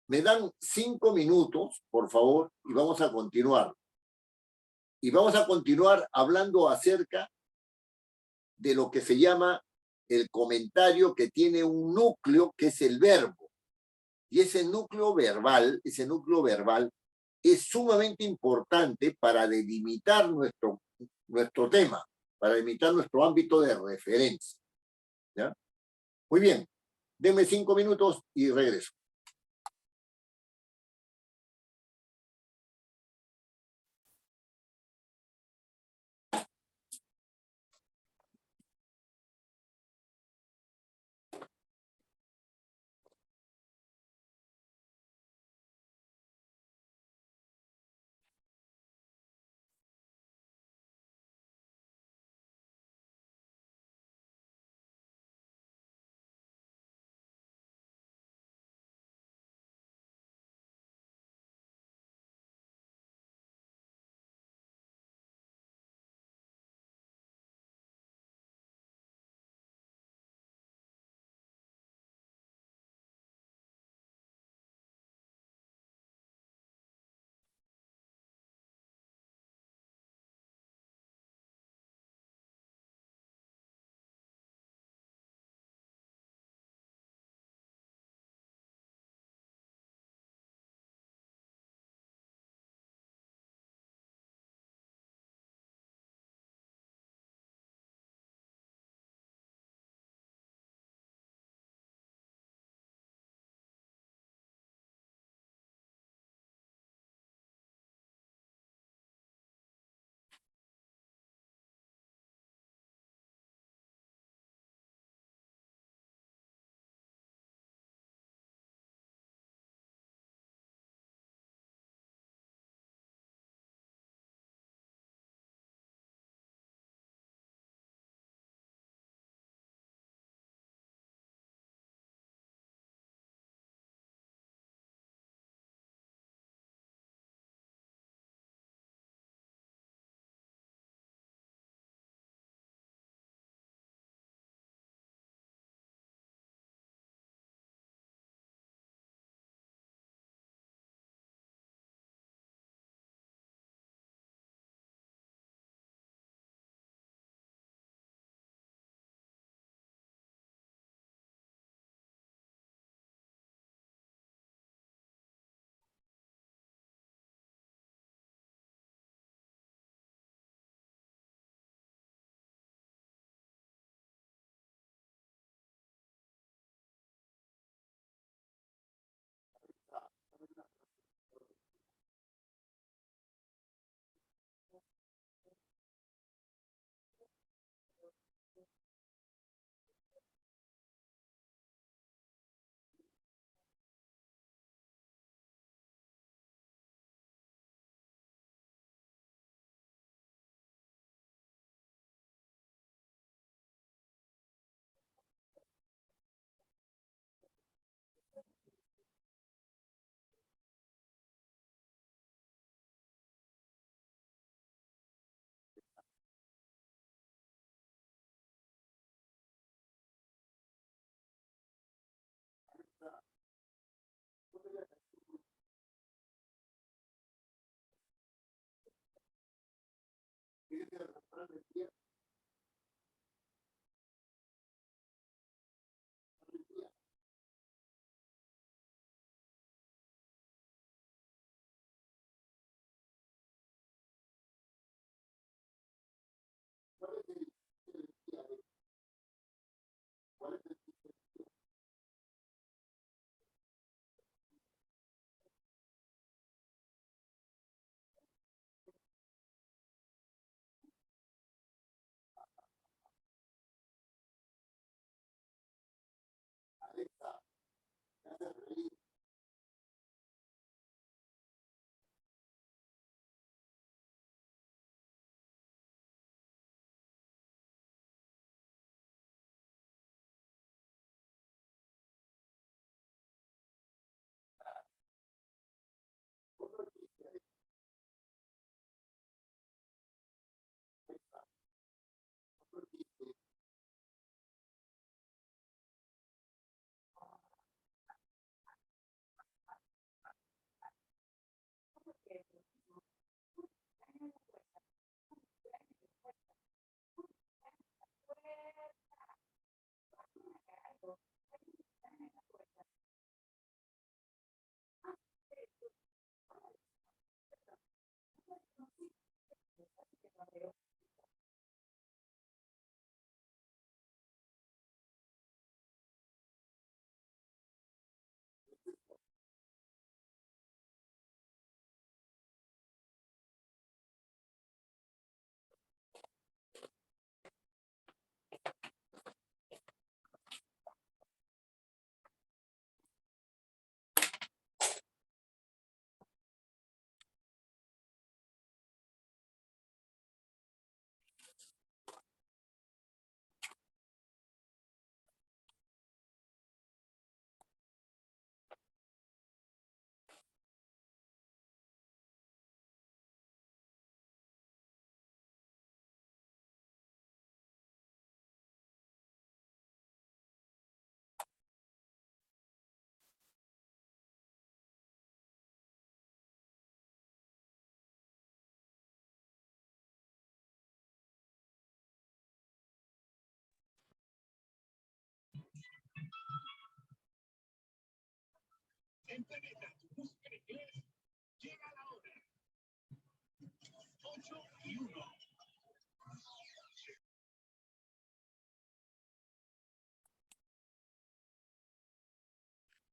Me dan 5 minutos, por favor, y vamos a continuar. Y vamos a continuar hablando acerca de lo que se llama el comentario que tiene un núcleo, que es el verbo. Y ese núcleo verbal es sumamente importante para delimitar nuestro tema, para delimitar nuestro ámbito de referencia. ¿Ya? Muy bien, denme 5 minutos y regreso.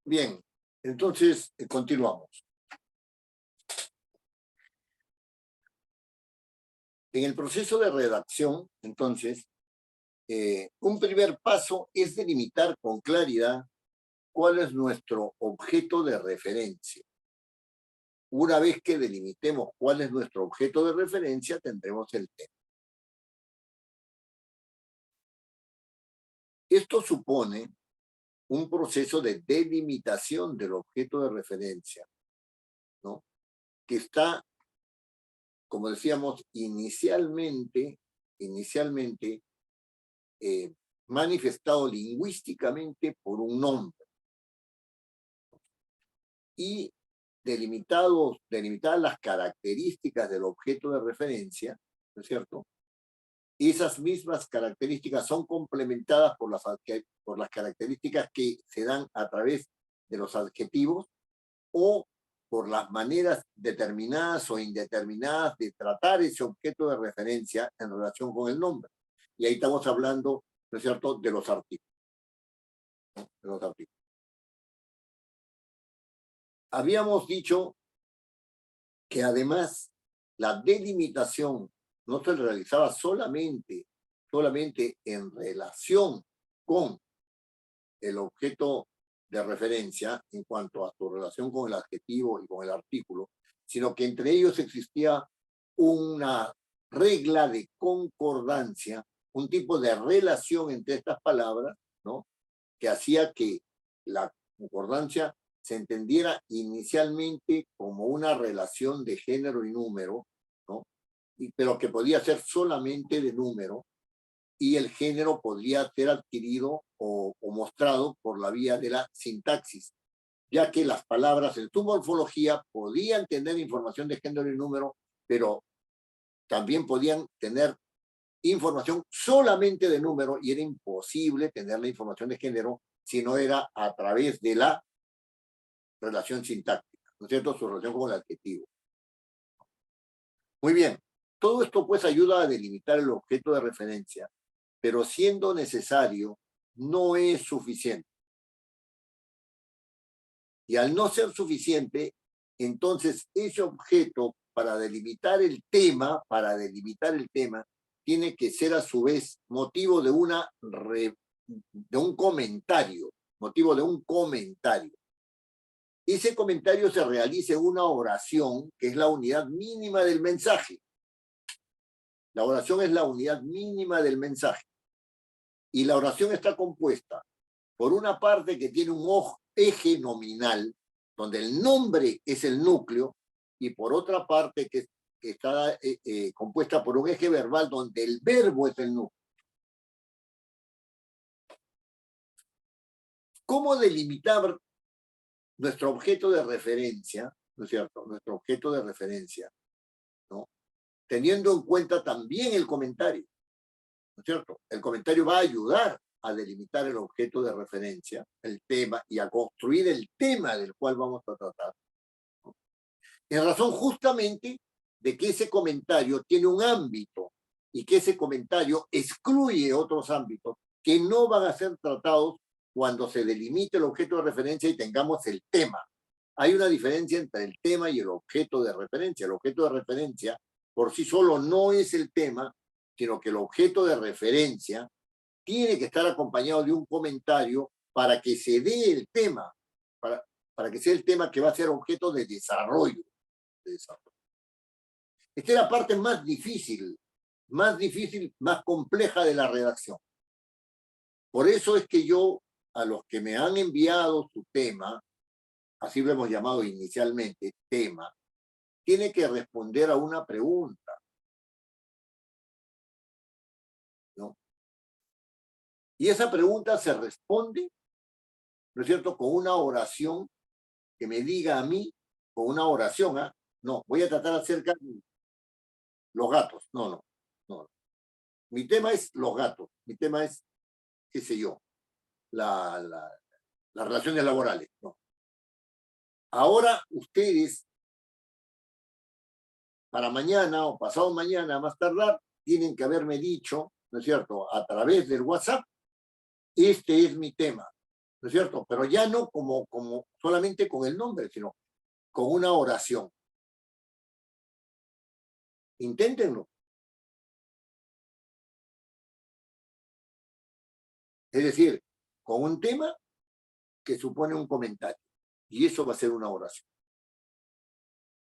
Bien, entonces continuamos. En el proceso de redacción, entonces, un primer paso es delimitar con claridad cuál es nuestro objeto de referencia. Una vez que delimitemos cuál es nuestro objeto de referencia, tendremos el tema. Esto supone un proceso de delimitación del objeto de referencia, ¿no? Que está, como decíamos, inicialmente manifestado lingüísticamente por un nombre y delimitadas las características del objeto de referencia, ¿no es cierto? Y esas mismas características son complementadas por las características que se dan a través de los adjetivos o por las maneras determinadas o indeterminadas de tratar ese objeto de referencia en relación con el nombre. Y ahí estamos hablando, ¿no es cierto?, de los artículos. ¿No? De los artículos. Habíamos dicho que además la delimitación no se realizaba solamente en relación con el objeto de referencia en cuanto a su relación con el adjetivo y con el artículo, sino que entre ellos existía una regla de concordancia, un tipo de relación entre estas palabras, ¿no?, que hacía que la concordancia se entendiera inicialmente como una relación de género y número, ¿no?, pero que podía ser solamente de número, y el género podría ser adquirido o mostrado por la vía de la sintaxis, ya que las palabras en su morfología podían tener información de género y número, pero también podían tener información solamente de número, y era imposible tener la información de género si no era a través de la relación sintáctica, ¿no es cierto?, su relación con el adjetivo. Muy bien, todo esto pues ayuda a delimitar el objeto de referencia, pero siendo necesario, no es suficiente. Y al no ser suficiente, entonces ese objeto para delimitar el tema, tiene que ser a su vez motivo de un comentario, Ese comentario se realiza en una oración, que es la unidad mínima del mensaje. La oración es la unidad mínima del mensaje. Y la oración está compuesta por una parte que tiene un eje nominal, donde el nombre es el núcleo, y por otra parte que está compuesta por un eje verbal, donde el verbo es el núcleo. ¿Cómo delimitar nuestro objeto de referencia, ¿no es cierto?, nuestro objeto de referencia, ¿no?, teniendo en cuenta también el comentario, ¿no es cierto? El comentario va a ayudar a delimitar el objeto de referencia, el tema, y a construir el tema del cual vamos a tratar, ¿no? En razón justamente de que ese comentario tiene un ámbito y que ese comentario excluye otros ámbitos que no van a ser tratados cuando se delimite el objeto de referencia y tengamos el tema. Hay una diferencia entre el tema y el objeto de referencia. El objeto de referencia por sí solo no es el tema, sino que el objeto de referencia tiene que estar acompañado de un comentario para que se dé el tema, para que sea el tema que va a ser objeto de desarrollo. Esta es la parte más difícil, más compleja de la redacción. Por eso es que yo, a los que me han enviado su tema, así lo hemos llamado inicialmente, tema, tiene que responder a una pregunta, ¿no? Y esa pregunta se responde, ¿no es cierto?, con una oración que me diga a mí, con una oración, ¿ah? No, voy a tratar acerca de los gatos. No. Mi tema es los gatos. Mi tema es, qué sé yo, las relaciones laborales. No. Ahora ustedes, para mañana o pasado mañana, más tardar, tienen que haberme dicho, ¿no es cierto?, a través del WhatsApp, este es mi tema, ¿no es cierto? Pero ya no como solamente con el nombre, sino con una oración. Inténtenlo. Es decir, con un tema que supone un comentario. Y eso va a ser una oración.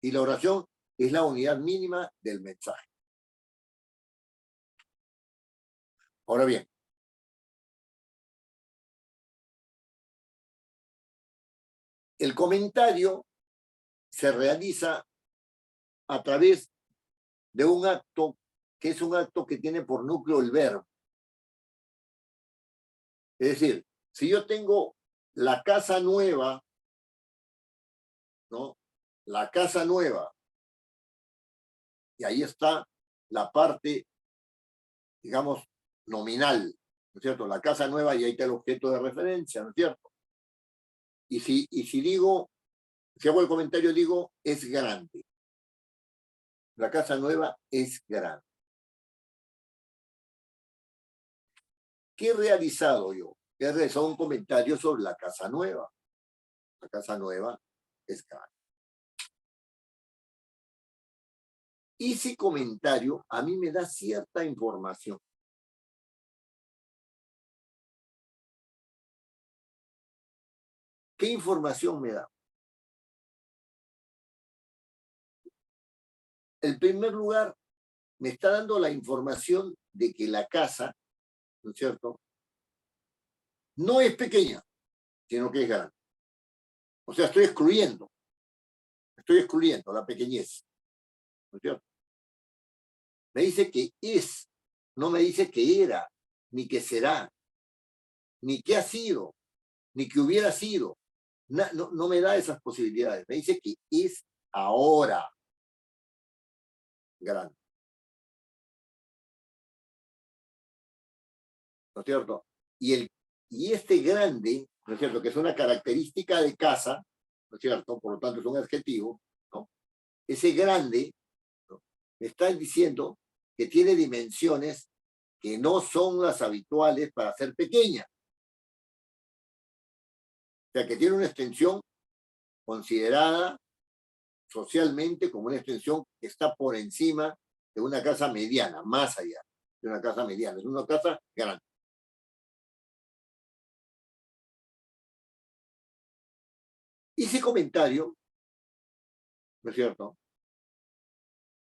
Y la oración es la unidad mínima del mensaje. Ahora bien, el comentario se realiza a través de un acto que es un acto que tiene por núcleo el verbo. Es decir, si yo tengo la casa nueva, ¿no? La casa nueva, y ahí está la parte, digamos, nominal, ¿no es cierto? La casa nueva y ahí está el objeto de referencia, ¿no es cierto? Y si digo, si hago el comentario, digo, es grande. La casa nueva es grande. ¿Qué he realizado yo? He realizado un comentario sobre la casa nueva. La casa nueva es grande. Ese comentario a mí me da cierta información. ¿Qué información me da? En primer lugar, me está dando la información de que la casa, ¿no es cierto?, no es pequeña, sino que es grande. O sea, estoy excluyendo la pequeñez, ¿no es cierto? Me dice que es, no me dice que era, ni que será, ni que ha sido, ni que hubiera sido. No me da esas posibilidades. Me dice que es ahora grande. ¿No es cierto? Y este grande, ¿no es cierto?, que es una característica de casa, ¿no es cierto?, por lo tanto es un adjetivo, ¿no? Ese grande, ¿no?, me está diciendo que tiene dimensiones que no son las habituales para ser pequeña. O sea, que tiene una extensión considerada socialmente como una extensión que está por encima de una casa mediana, más allá de una casa mediana. Es una casa grande. Ese comentario, ¿no es cierto?,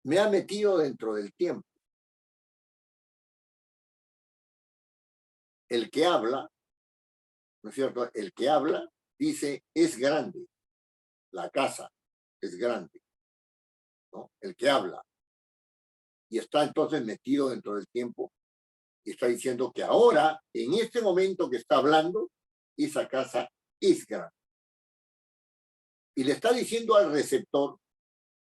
me ha metido dentro del tiempo. El que habla, ¿no es cierto?, el que habla dice, es grande, la casa es grande, ¿no? El que habla. Y está entonces metido dentro del tiempo y está diciendo que ahora, en este momento que está hablando, esa casa es grande. Y le está diciendo al receptor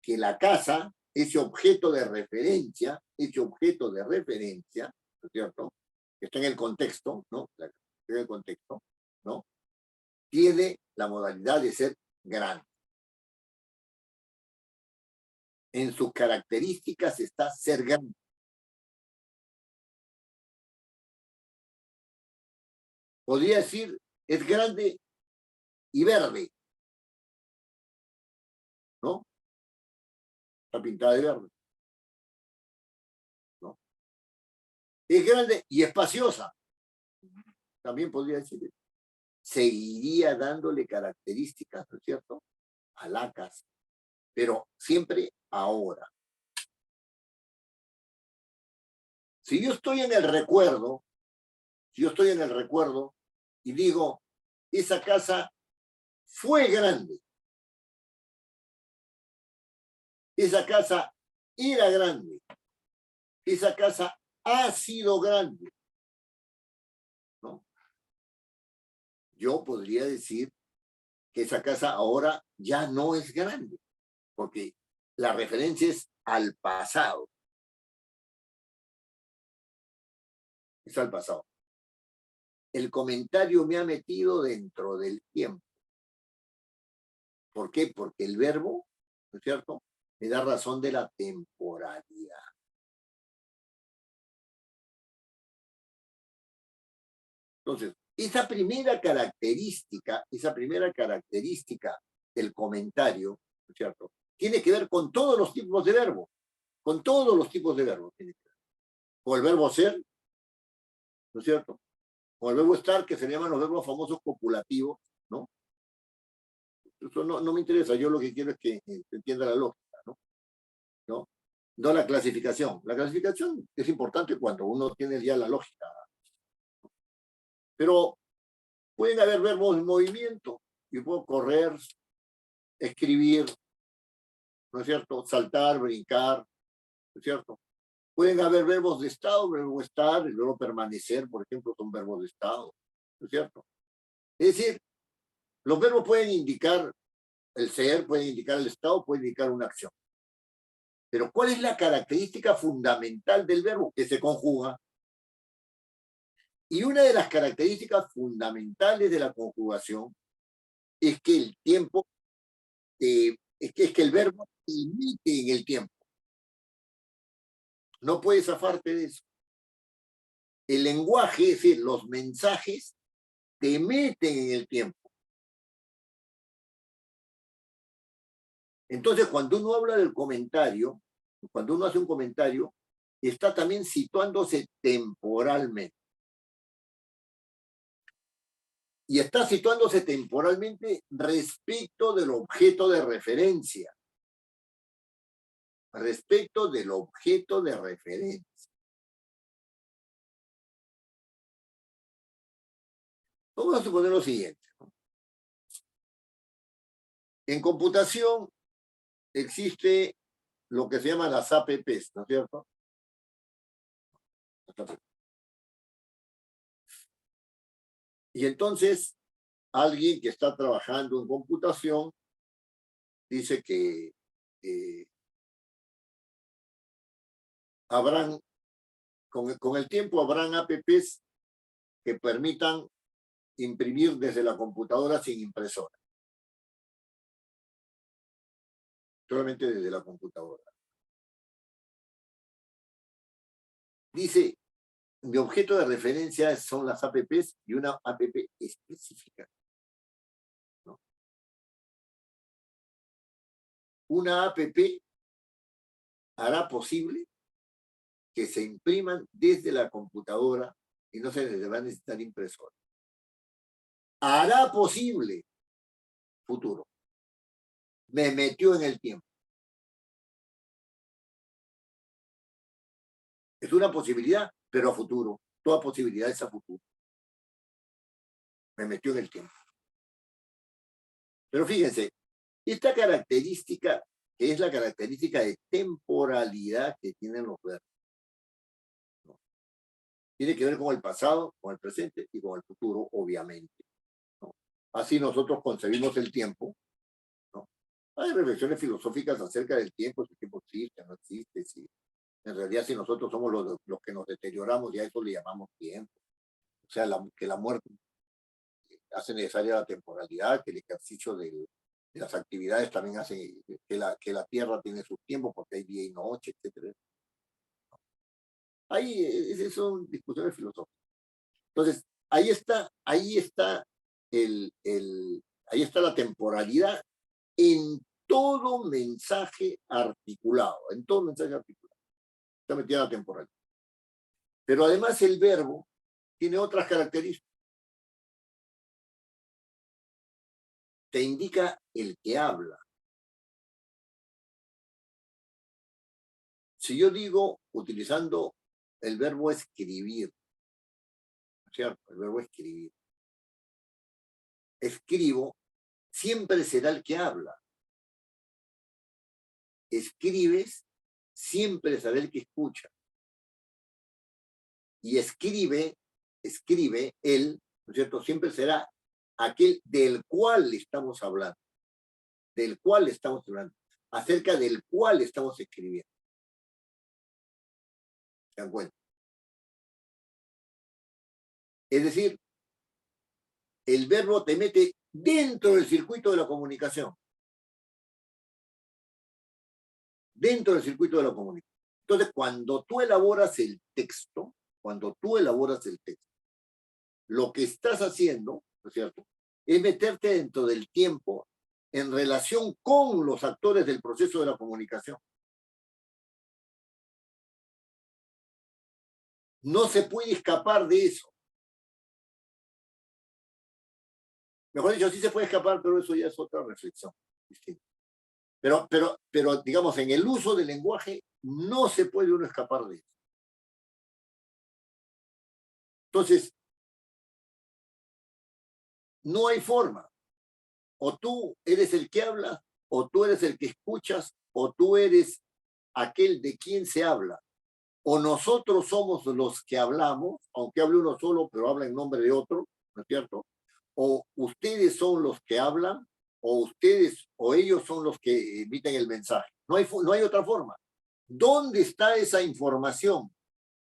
que la casa, ese objeto de referencia, ¿no es cierto?, que está en el contexto, ¿no? La que está en el contexto, ¿no? Tiene la modalidad de ser grande. En sus características está ser grande. Podría decir, es grande y verde, ¿no? Está pintada de verde, ¿no? Es grande y espaciosa, también podría decir. Seguiría dándole características, ¿no es cierto?, a la casa, pero siempre ahora. Si yo estoy en el recuerdo, si yo estoy en el recuerdo y digo, esa casa fue grande, esa casa era grande, esa casa ha sido grande, ¿no? Yo podría decir que esa casa ahora ya no es grande, porque la referencia es al pasado. Es al pasado. El comentario me ha metido dentro del tiempo. ¿Por qué? Porque el verbo, ¿no es cierto?, me da razón de la temporalidad. Entonces, esa primera característica del comentario, ¿no es cierto?, tiene que ver con todos los tipos de verbo, con todos los tipos de verbos tiene que ver. Con el verbo ser, ¿no es cierto?, con el verbo estar, que se llaman los verbos famosos copulativos, ¿no? Eso no me interesa, yo lo que quiero es que se entienda la lógica, ¿no? ¿No? No la clasificación. La clasificación es importante cuando uno tiene ya la lógica. Pero pueden haber verbos en movimiento. Yo puedo correr, escribir, ¿no es cierto?, saltar, brincar, ¿no es cierto? Pueden haber verbos de estado, verbo estar, el verbo permanecer, por ejemplo, son verbos de estado, ¿no es cierto? Es decir, los verbos pueden indicar el ser, pueden indicar el estado, pueden indicar una acción. Pero ¿cuál es la característica fundamental del verbo? Que se conjuga. Y una de las características fundamentales de la conjugación es que el tiempo, es que el verbo se emite en el tiempo. No puedes zafarte de eso. El lenguaje, es decir, los mensajes, te meten en el tiempo. Entonces, cuando uno habla del comentario, cuando uno hace un comentario, está también situándose temporalmente. Y está situándose temporalmente respecto del objeto de referencia. Respecto del objeto de referencia. Vamos a suponer lo siguiente. En computación existe lo que se llama las APPs, ¿no es cierto? Y entonces, alguien que está trabajando en computación dice que habrán, con el tiempo habrán APPs que permitan imprimir desde la computadora sin impresora. Solamente desde la computadora. Dice, mi objeto de referencia son las APPs y una APP específica, ¿no? Una APP hará posible que se impriman desde la computadora y no se les va a necesitar impresora. Hará posible, futuro. Me metió en el tiempo. Es una posibilidad, pero a futuro. Toda posibilidad es a futuro. Me metió en el tiempo. Pero fíjense, esta característica, que es la característica de temporalidad que tienen los verbos, ¿no?, tiene que ver con el pasado, con el presente y con el futuro, obviamente, ¿no? Así nosotros concebimos el tiempo, ¿no? Hay reflexiones filosóficas acerca del tiempo, si el tiempo existe, no existe, si En realidad, si nosotros somos los que nos deterioramos, ya eso le llamamos tiempo. O sea, que la muerte hace necesaria la temporalidad, que el ejercicio de las actividades también hace que la Tierra tiene sus tiempos, porque hay día y noche, etcétera. Ahí son discusiones filosóficas. Entonces, ahí está ahí está la temporalidad en todo mensaje articulado, en todo mensaje articulado. Está metida la temporalidad. Pero además el verbo tiene otras características. Te indica el que habla. Si yo digo, utilizando el verbo escribir, ¿cierto? El verbo escribir. Escribo, siempre será el que habla. Escribes, siempre será el que escucha. Y escribe él, ¿no es cierto? Siempre será aquel del cual estamos hablando. Del cual estamos hablando. Acerca del cual estamos escribiendo. ¿Se dan cuenta? Es decir, el verbo te mete dentro del circuito de la comunicación. Dentro del circuito de la comunicación. Entonces, cuando tú elaboras el texto, lo que estás haciendo, ¿no es cierto?, es meterte dentro del tiempo en relación con los actores del proceso de la comunicación. No se puede escapar de eso. Mejor dicho, sí se puede escapar, pero eso ya es otra reflexión distinta. Pero digamos, en el uso del lenguaje no se puede uno escapar de eso. Entonces, no hay forma. O tú eres el que habla, o tú eres el que escuchas, o tú eres aquel de quien se habla. O nosotros somos los que hablamos, aunque hable uno solo, pero habla en nombre de otro, ¿no es cierto? O ustedes son los que hablan, o ellos son los que emiten el mensaje. No hay otra forma. ¿Dónde está esa información?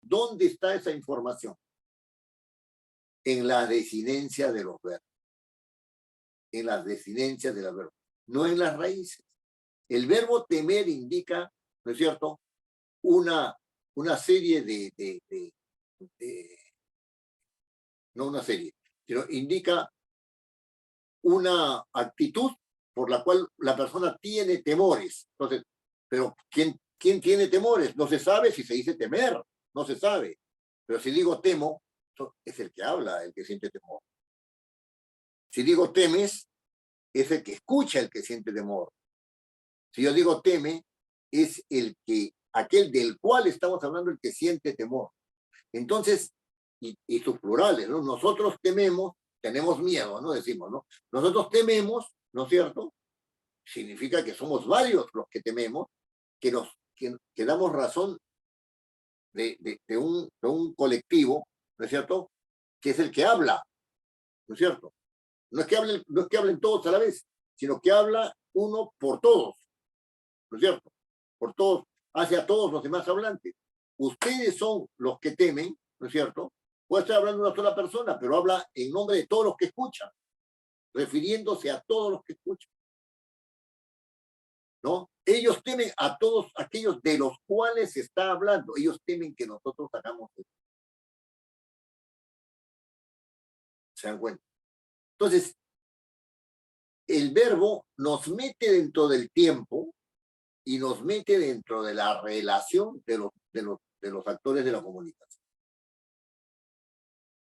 ¿Dónde está esa información? En la desinencia de los verbos. En las desinencias de los verbos. No en las raíces. El verbo temer indica, ¿no es cierto?, una serie no una serie, sino indica una actitud por la cual la persona tiene temores. Entonces, pero ¿quién tiene temores? No se sabe si se dice temer, no se sabe. Pero si digo temo, es el que habla, el que siente temor. Si digo temes, es el que escucha el que siente temor. Si yo digo teme, es aquel del cual estamos hablando, el que siente temor. Entonces, y sus plurales, ¿no? Nosotros tememos, tenemos miedo, ¿no? Decimos, ¿no? Nosotros tememos, ¿no es cierto? Significa que somos varios los que tememos, que damos razón de un colectivo, ¿no es cierto?, que es el que habla, ¿no es cierto? No es que hablen todos a la vez, sino que habla uno por todos, ¿no es cierto? Por todos, hacia todos los demás hablantes. Ustedes son los que temen, ¿no es cierto? Puede estar hablando una sola persona, pero habla en nombre de todos los que escuchan, refiriéndose a todos los que escuchan, ¿no? Ellos temen a todos aquellos de los cuales se está hablando. Ellos temen que nosotros hagamos eso. ¿Se dan cuenta? Entonces, el verbo nos mete dentro del tiempo y nos mete dentro de la relación de los actores de la comunicación.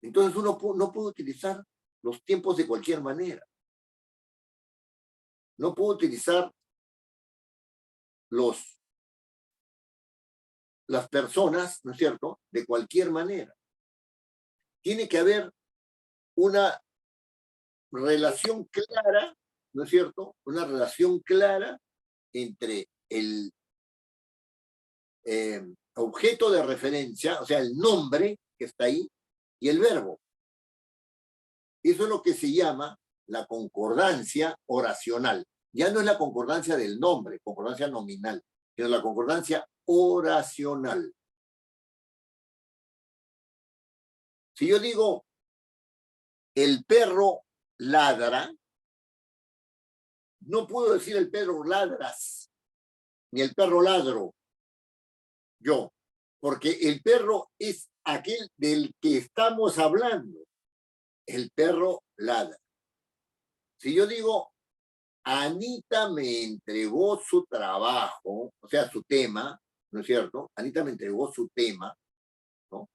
Entonces uno no puede utilizar los tiempos de cualquier manera. No puede utilizar las personas, ¿no es cierto?, de cualquier manera. Tiene que haber una relación clara, ¿no es cierto?, una relación clara entre el objeto de referencia, o sea, el nombre que está ahí, y el verbo. Eso es lo que se llama la concordancia oracional. Ya no es la concordancia del nombre, concordancia nominal, sino la concordancia oracional. Si yo digo, el perro ladra, no puedo decir el perro ladras, ni el perro ladro, yo, porque el perro es aquel del que estamos hablando. El perro ladra. Si yo digo, Anita me entregó su trabajo, o sea, su tema, ¿no es cierto? Anita me entregó su tema, ¿no?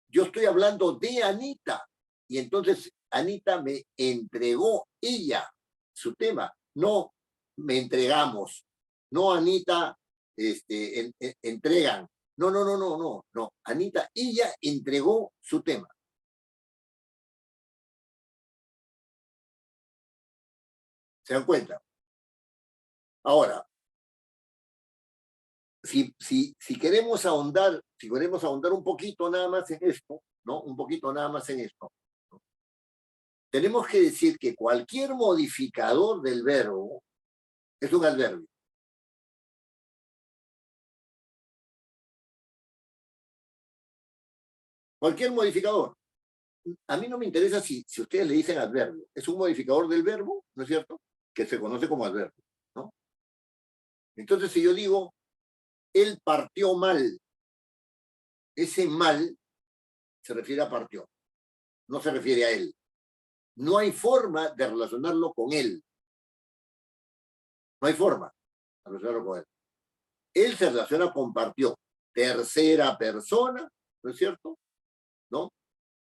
Yo estoy hablando de Anita, y entonces Anita me entregó ella su tema, no me entregamos, no Anita entregan, no, Anita, ella entregó su tema. ¿Se dan cuenta? Ahora, si queremos ahondar un poquito nada más en esto, ¿no? Un poquito nada más en esto, ¿no? Tenemos que decir que cualquier modificador del verbo es un adverbio. Cualquier modificador. A mí no me interesa si ustedes le dicen adverbio. Es un modificador del verbo, ¿no es cierto? Que se conoce como adverbio, ¿no? Entonces, si yo digo, él partió mal, ese mal se refiere a partió, no se refiere a él. No hay forma de relacionarlo con él. No hay forma de relacionarlo con él. Él se relaciona con partió. Tercera persona, ¿no es cierto? ¿No?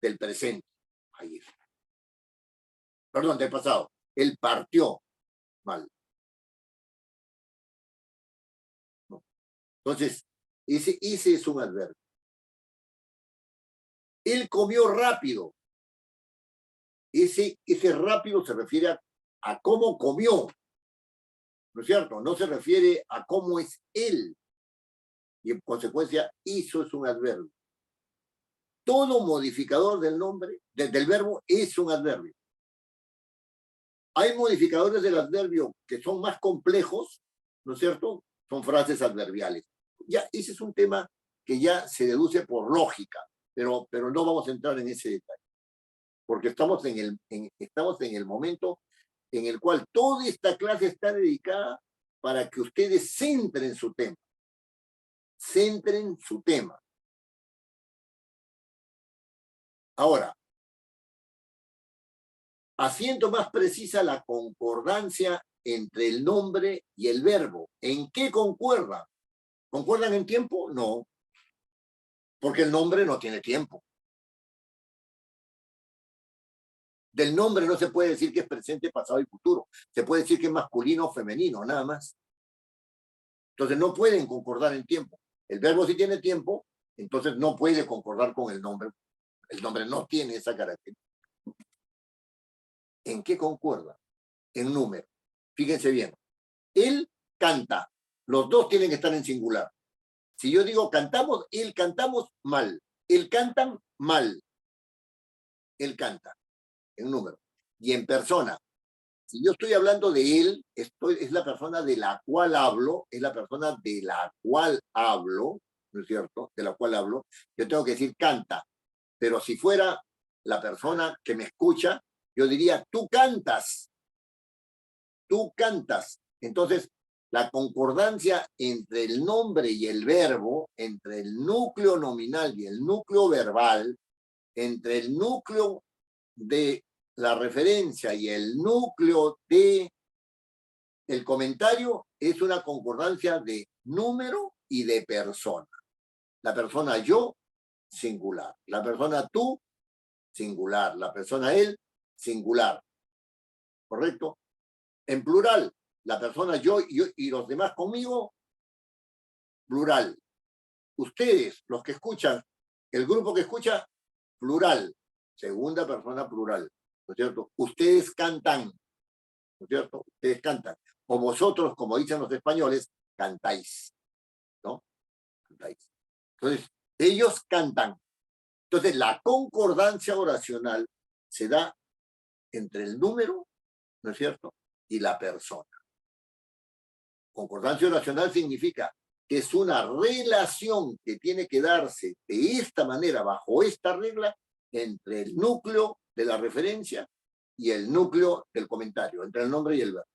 Del presente. Ahí está. Perdón, del pasado. Él partió mal. ¿No? Entonces, ese es un adverbio. Él comió rápido. Ese rápido se refiere a cómo comió, ¿no es cierto? No se refiere a cómo es él. Y en consecuencia, eso es un adverbio. Todo modificador del nombre, del verbo, es un adverbio. Hay modificadores del adverbio que son más complejos, ¿no es cierto? Son frases adverbiales. Ya, ese es un tema que ya se deduce por lógica, pero no vamos a entrar en ese detalle. Porque estamos en el momento en el cual toda esta clase está dedicada para que ustedes centren su tema. Centren su tema. Ahora, haciendo más precisa la concordancia entre el nombre y el verbo. ¿En qué concuerdan? ¿Concuerdan en tiempo? No, porque el nombre no tiene tiempo. Del nombre no se puede decir que es presente, pasado y futuro. Se puede decir que es masculino o femenino, nada más. Entonces no pueden concordar en tiempo. El verbo sí tiene tiempo, entonces no puede concordar con el nombre. El nombre no tiene esa característica. ¿En qué concuerda? En número. Fíjense bien. Él canta. Los dos tienen que estar en singular. Si yo digo cantamos, él cantamos mal. Él cantan mal. Él canta. En número. Y en persona. Si yo estoy hablando de él, es la persona de la cual hablo, ¿no es cierto? De la cual hablo. Yo tengo que decir canta. Pero si fuera la persona que me escucha, yo diría, tú cantas. Tú cantas. Entonces, la concordancia entre el nombre y el verbo, entre el núcleo nominal y el núcleo verbal, entre el núcleo de la referencia y el núcleo de el comentario, es una concordancia de número y de persona. La persona yo, singular. La persona tú, singular. La persona él, singular. ¿Correcto? En plural, la persona yo y los demás conmigo, plural. Ustedes, los que escuchan, el grupo que escucha, plural. Segunda persona plural, ¿no es cierto? Ustedes cantan, ¿no es cierto? Ustedes cantan. O vosotros, como dicen los españoles, cantáis, ¿no? Cantáis. Entonces, ellos cantan. Entonces, la concordancia oracional se da entre el número, ¿no es cierto?, y la persona. Concordancia oracional significa que es una relación que tiene que darse de esta manera, bajo esta regla, entre el núcleo de la referencia y el núcleo del comentario, entre el nombre y el verbo.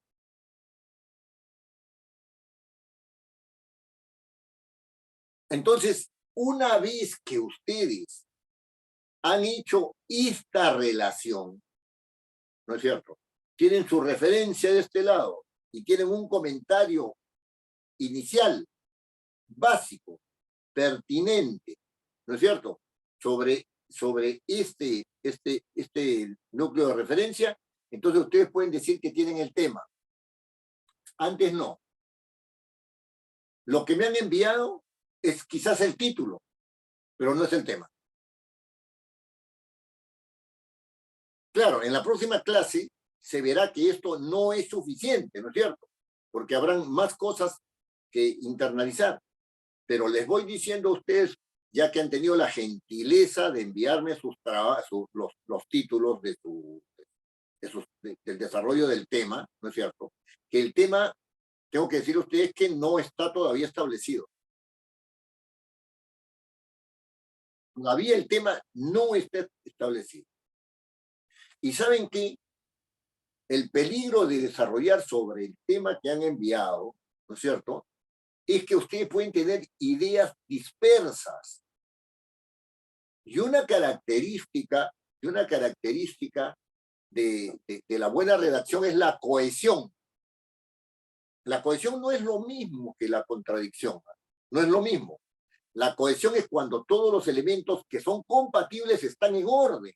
Entonces, una vez que ustedes han hecho esta relación, ¿no es cierto? Tienen su referencia de este lado y tienen un comentario inicial, básico, pertinente, ¿no es cierto? Sobre este núcleo de referencia, entonces ustedes pueden decir que tienen el tema. Antes no. Lo que me han enviado es quizás el título, pero no es el tema. Claro, en la próxima clase se verá que esto no es suficiente, ¿no es cierto? Porque habrán más cosas que internalizar. Pero les voy diciendo a ustedes, ya que han tenido la gentileza de enviarme los títulos del desarrollo del tema, ¿no es cierto? Que el tema, tengo que decir a ustedes que no está todavía establecido. Todavía el tema no está establecido. ¿Y saben qué? El peligro de desarrollar sobre el tema que han enviado, ¿no es cierto?, es que ustedes pueden tener ideas dispersas. Y una característica de la buena redacción es la cohesión. La cohesión no es lo mismo que la contradicción, no es lo mismo. La cohesión es cuando todos los elementos que son compatibles están en orden,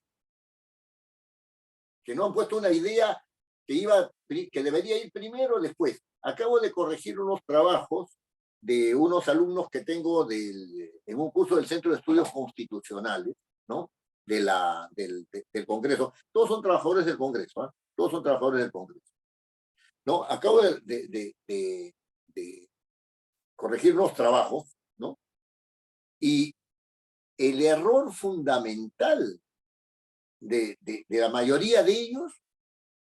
que no han puesto una idea que debería ir primero o después. Acabo de corregir unos trabajos de unos alumnos que tengo en un curso del Centro de Estudios Constitucionales, ¿no? Del Congreso. Todos son trabajadores del Congreso, ¿eh? Todos son trabajadores del Congreso. ¿No? Acabo de corregir unos trabajos, ¿no? Y el error fundamental de la mayoría de ellos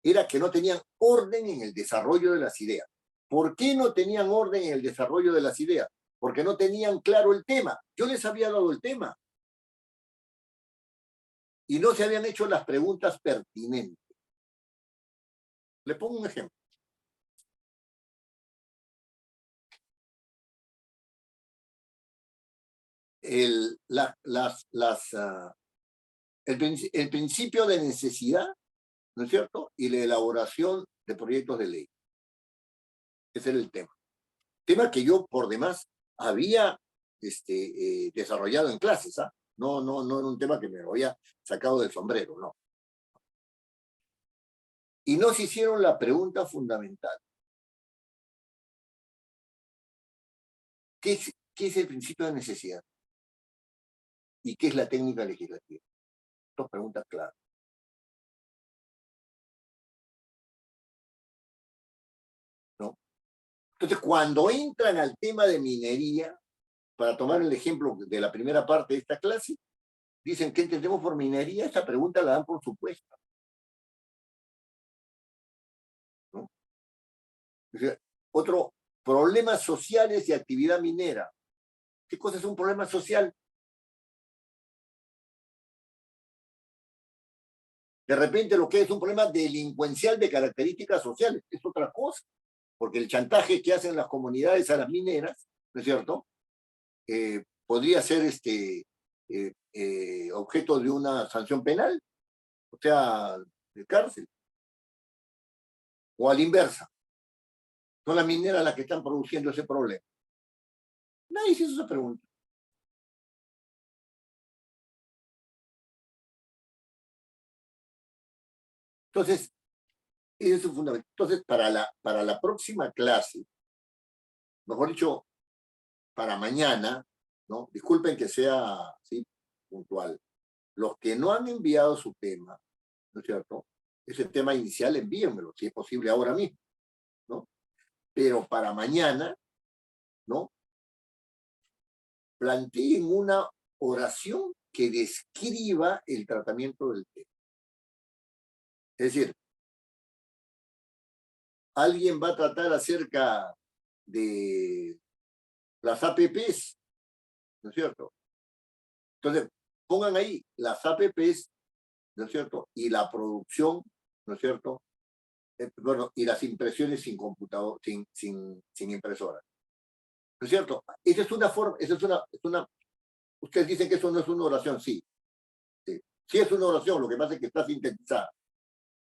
era que no tenían orden en el desarrollo de las ideas. ¿Por qué no tenían orden en el desarrollo de las ideas? Porque no tenían claro el tema. Yo les había dado el tema. Y no se habían hecho las preguntas pertinentes. Le pongo un ejemplo. El principio de necesidad, ¿no es cierto? Y la elaboración de proyectos de ley. Ese era el tema. Tema que yo, por demás, había desarrollado en clases, ¿ah? No era un tema que me había sacado del sombrero, no. Y nos hicieron la pregunta fundamental. ¿Qué es el principio de necesidad? ¿Y qué es la técnica legislativa? Dos preguntas claras. ¿No? Entonces, cuando entran al tema de minería, para tomar el ejemplo de la primera parte de esta clase, dicen, ¿qué entendemos por minería? Esta pregunta la dan por supuesta. ¿No? O sea, otro, problemas sociales y actividad minera. ¿Qué cosa es un problema social? De repente lo que es un problema delincuencial de características sociales es otra cosa, porque el chantaje que hacen las comunidades a las mineras, ¿no es cierto?, podría ser objeto de una sanción penal, o sea, de cárcel. O a la inversa, son las mineras las que están produciendo ese problema. Nadie se hizo esa pregunta. Entonces, ese es su fundamento. Entonces, para la próxima clase, mejor dicho, para mañana, ¿no? Disculpen que sea así puntual. Los que no han enviado su tema, ¿no es cierto? Ese tema inicial, envíenmelo, si es posible ahora mismo, ¿no? Pero para mañana, ¿no? Planteen una oración que describa el tratamiento del tema. Es decir, alguien va a tratar acerca de las APPs, ¿no es cierto? Entonces, pongan ahí las APPs, ¿no es cierto? Y la producción, ¿no es cierto? Bueno, y las impresiones sin computador, sin impresora. ¿No es cierto? Esa es una forma, ustedes dicen que eso no es una oración, sí. Sí es una oración, lo que pasa es que está sintetizada.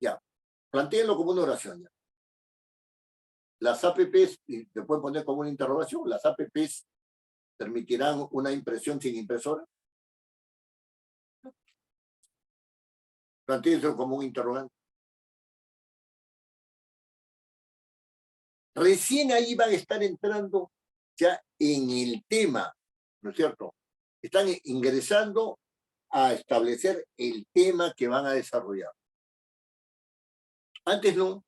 Ya, plantéenlo como una oración. Ya. Las APPs, y te pueden poner como una interrogación, las APPs permitirán una impresión sin impresora. Plantéenlo como un interrogante. Recién ahí van a estar entrando ya en el tema, ¿no es cierto? Están ingresando a establecer el tema que van a desarrollar. Antes no.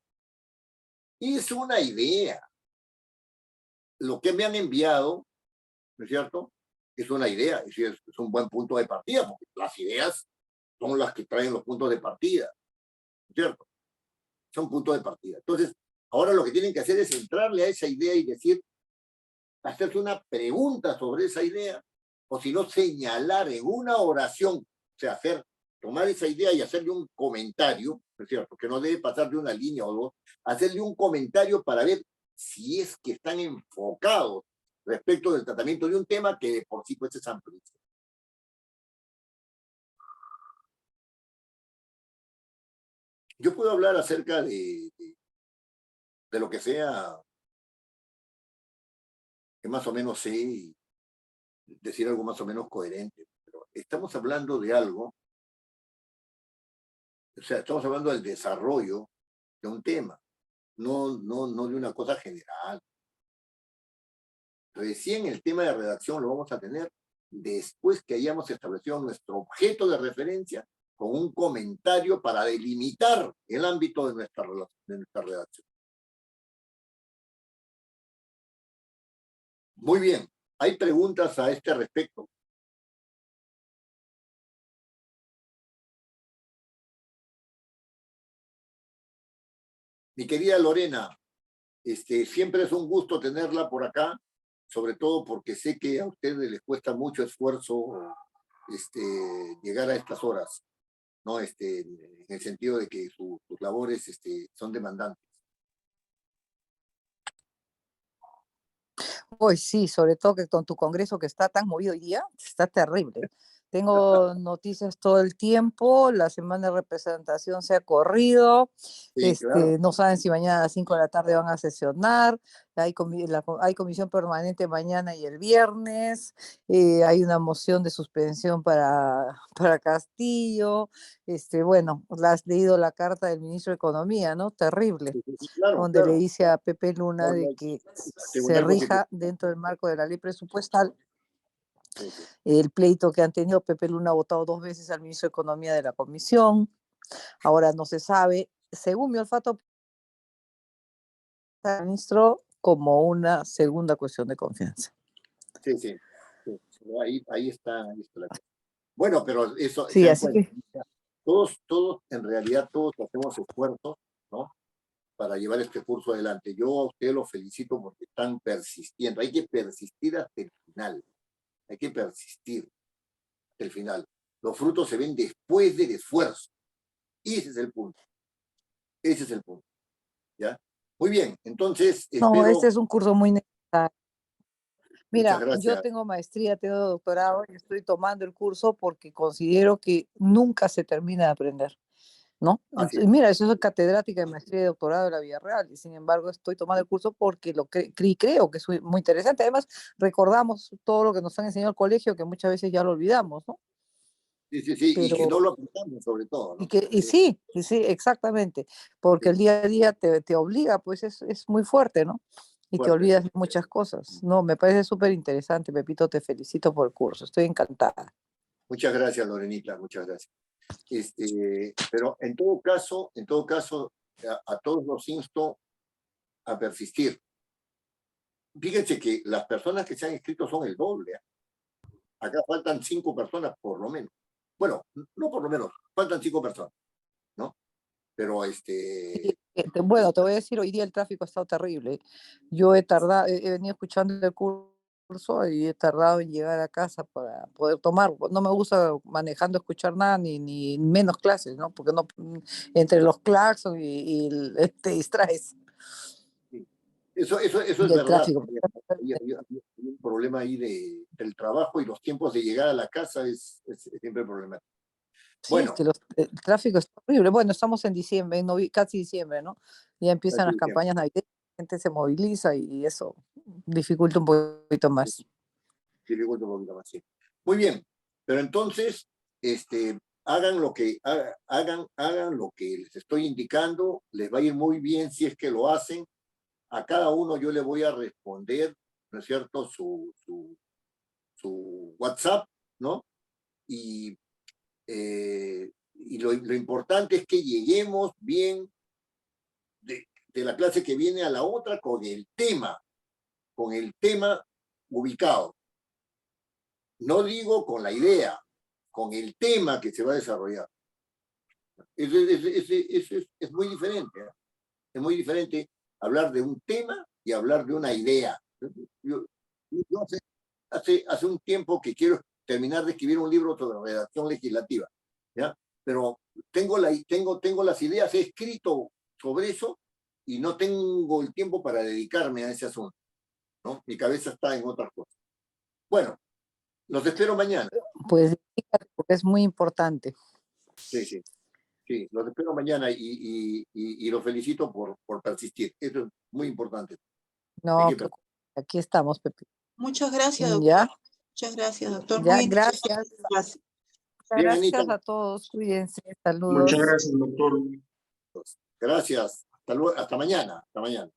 Es una idea. Lo que me han enviado, ¿no es cierto? Es una idea, es un buen punto de partida, porque las ideas son las que traen los puntos de partida, ¿no es cierto? Son puntos de partida. Entonces, ahora lo que tienen que hacer es entrarle a esa idea y decir, hacerse una pregunta sobre esa idea, o si no, señalar en una oración, o sea, tomar esa idea y hacerle un comentario, ¿no es cierto? Que no debe pasar de una línea o dos, hacerle un comentario para ver si es que están enfocados respecto del tratamiento de un tema que de por sí pues es amplio. Yo puedo hablar acerca de lo que sea, que más o menos sé, y decir algo más o menos coherente, pero estamos hablando de algo, o sea, estamos hablando del desarrollo de un tema, no de una cosa general. Recién el tema de redacción lo vamos a tener después que hayamos establecido nuestro objeto de referencia con un comentario para delimitar el ámbito de nuestra redacción. Muy bien, ¿hay preguntas a este respecto? Mi querida Lorena, siempre es un gusto tenerla por acá, sobre todo porque sé que a ustedes les cuesta mucho esfuerzo llegar a estas horas, ¿no? En el sentido de que sus labores son demandantes. Pues sí, sobre todo que con tu congreso que está tan movido hoy día, está terrible. Tengo noticias todo el tiempo, la semana de representación se ha corrido, Sí, claro. no saben si mañana a las 5 de la tarde van a sesionar, hay comisión permanente mañana y el viernes, hay una moción de suspensión para Castillo, bueno, has leído la carta del ministro de Economía, ¿no? Terrible, Sí, sí, sí, claro, donde le claro. dice a Pepe Luna Por de el que se Tribunal rija Constitucional. dentro del marco de la ley presupuestal. Sí, sí. El pleito que han tenido, Pepe Luna ha votado 2 veces al ministro de Economía de la comisión, ahora no se sabe, según mi olfato, el ministro como una segunda cuestión de confianza. Sí, sí, sí. Ahí está la cosa. Bueno, pero eso, se Sí, dan así cuenta. que Todos, en realidad, todos hacemos esfuerzos, ¿no? Para llevar este curso adelante. Yo a usted lo felicito porque están persistiendo. Hay que persistir hasta el final. Hay que persistir hasta el final. Los frutos se ven después del esfuerzo. Y ese es el punto. Ese es el punto. ¿Ya? Muy bien. Entonces, no, este espero. es un curso muy necesario. Muchas Mira, yo gracias. tengo maestría, tengo doctorado y estoy tomando el curso porque considero que nunca se termina de aprender. ¿No? Así Entonces, es. mira, yo soy catedrática de maestría y doctorado de la Vía Real y sin embargo estoy tomando el curso porque creo que es muy interesante. Además, recordamos todo lo que nos han enseñado el colegio que muchas veces ya lo olvidamos, ¿no? Sí, sí, sí. Y que Pero, no lo aplicamos, sobre todo, ¿no? y sí, exactamente, porque el Sí, día a día te obliga, pues es muy fuerte, ¿no? Y te fuerte. olvidas de muchas cosas. No, me parece súper interesante, Pepito, te felicito por el curso, estoy encantada. Muchas gracias, Lorenita. Muchas gracias. Pero en todo caso, a todos los insto a persistir. Fíjense que las personas que se han inscrito son el doble. ¿Eh? Acá faltan 5 personas, por lo menos. Bueno, no por lo menos, faltan 5 personas, ¿no? Pero Bueno, te voy a decir, hoy día el tráfico ha estado terrible. Yo he venido escuchando el curso curso y he tardado en llegar a casa para poder tomar. No me gusta manejando escuchar nada, ni menos clases, ¿no? Porque no, entre los claxons te distraes. Sí. Eso es Y el verdad. tráfico. Hay un problema ahí del trabajo y los tiempos de llegar a la casa es siempre problemático. Sí, es Bueno, que el tráfico está horrible. Bueno, estamos en diciembre, casi diciembre, ¿no? Ya empiezan las campañas navideñas, la gente se moviliza y eso dificulta un poquito más. dificulta un poquito más, sí. Muy bien, pero entonces, hagan hagan lo que les estoy indicando, les va a ir muy bien si es que lo hacen. A cada uno yo le voy a responder, ¿no es cierto?, su WhatsApp, ¿no? Y, y lo importante es que lleguemos bien de la clase que viene a la otra con el tema ubicado. No digo con la idea, con el tema que se va a desarrollar. Es muy diferente. ¿Eh? Es muy diferente hablar de un tema y hablar de una idea. Yo hace un tiempo que quiero terminar de escribir un libro sobre redacción legislativa, ¿ya? Pero tengo las ideas, he escrito sobre eso y no tengo el tiempo para dedicarme a ese asunto, ¿no? Mi cabeza está en otras cosas. Bueno, los espero mañana. Pues porque es muy importante. Sí, sí, sí, los espero mañana y los felicito por persistir. Eso es muy importante. No, aquí estamos, Pepe. Muchas gracias, doctor. ¿Ya? Muchas gracias, doctor. Ya, Muy gracias. gracias. Bien, Anita. Gracias a todos, cuídense, saludos. Muchas gracias, doctor. Gracias. Hasta mañana. Hasta mañana.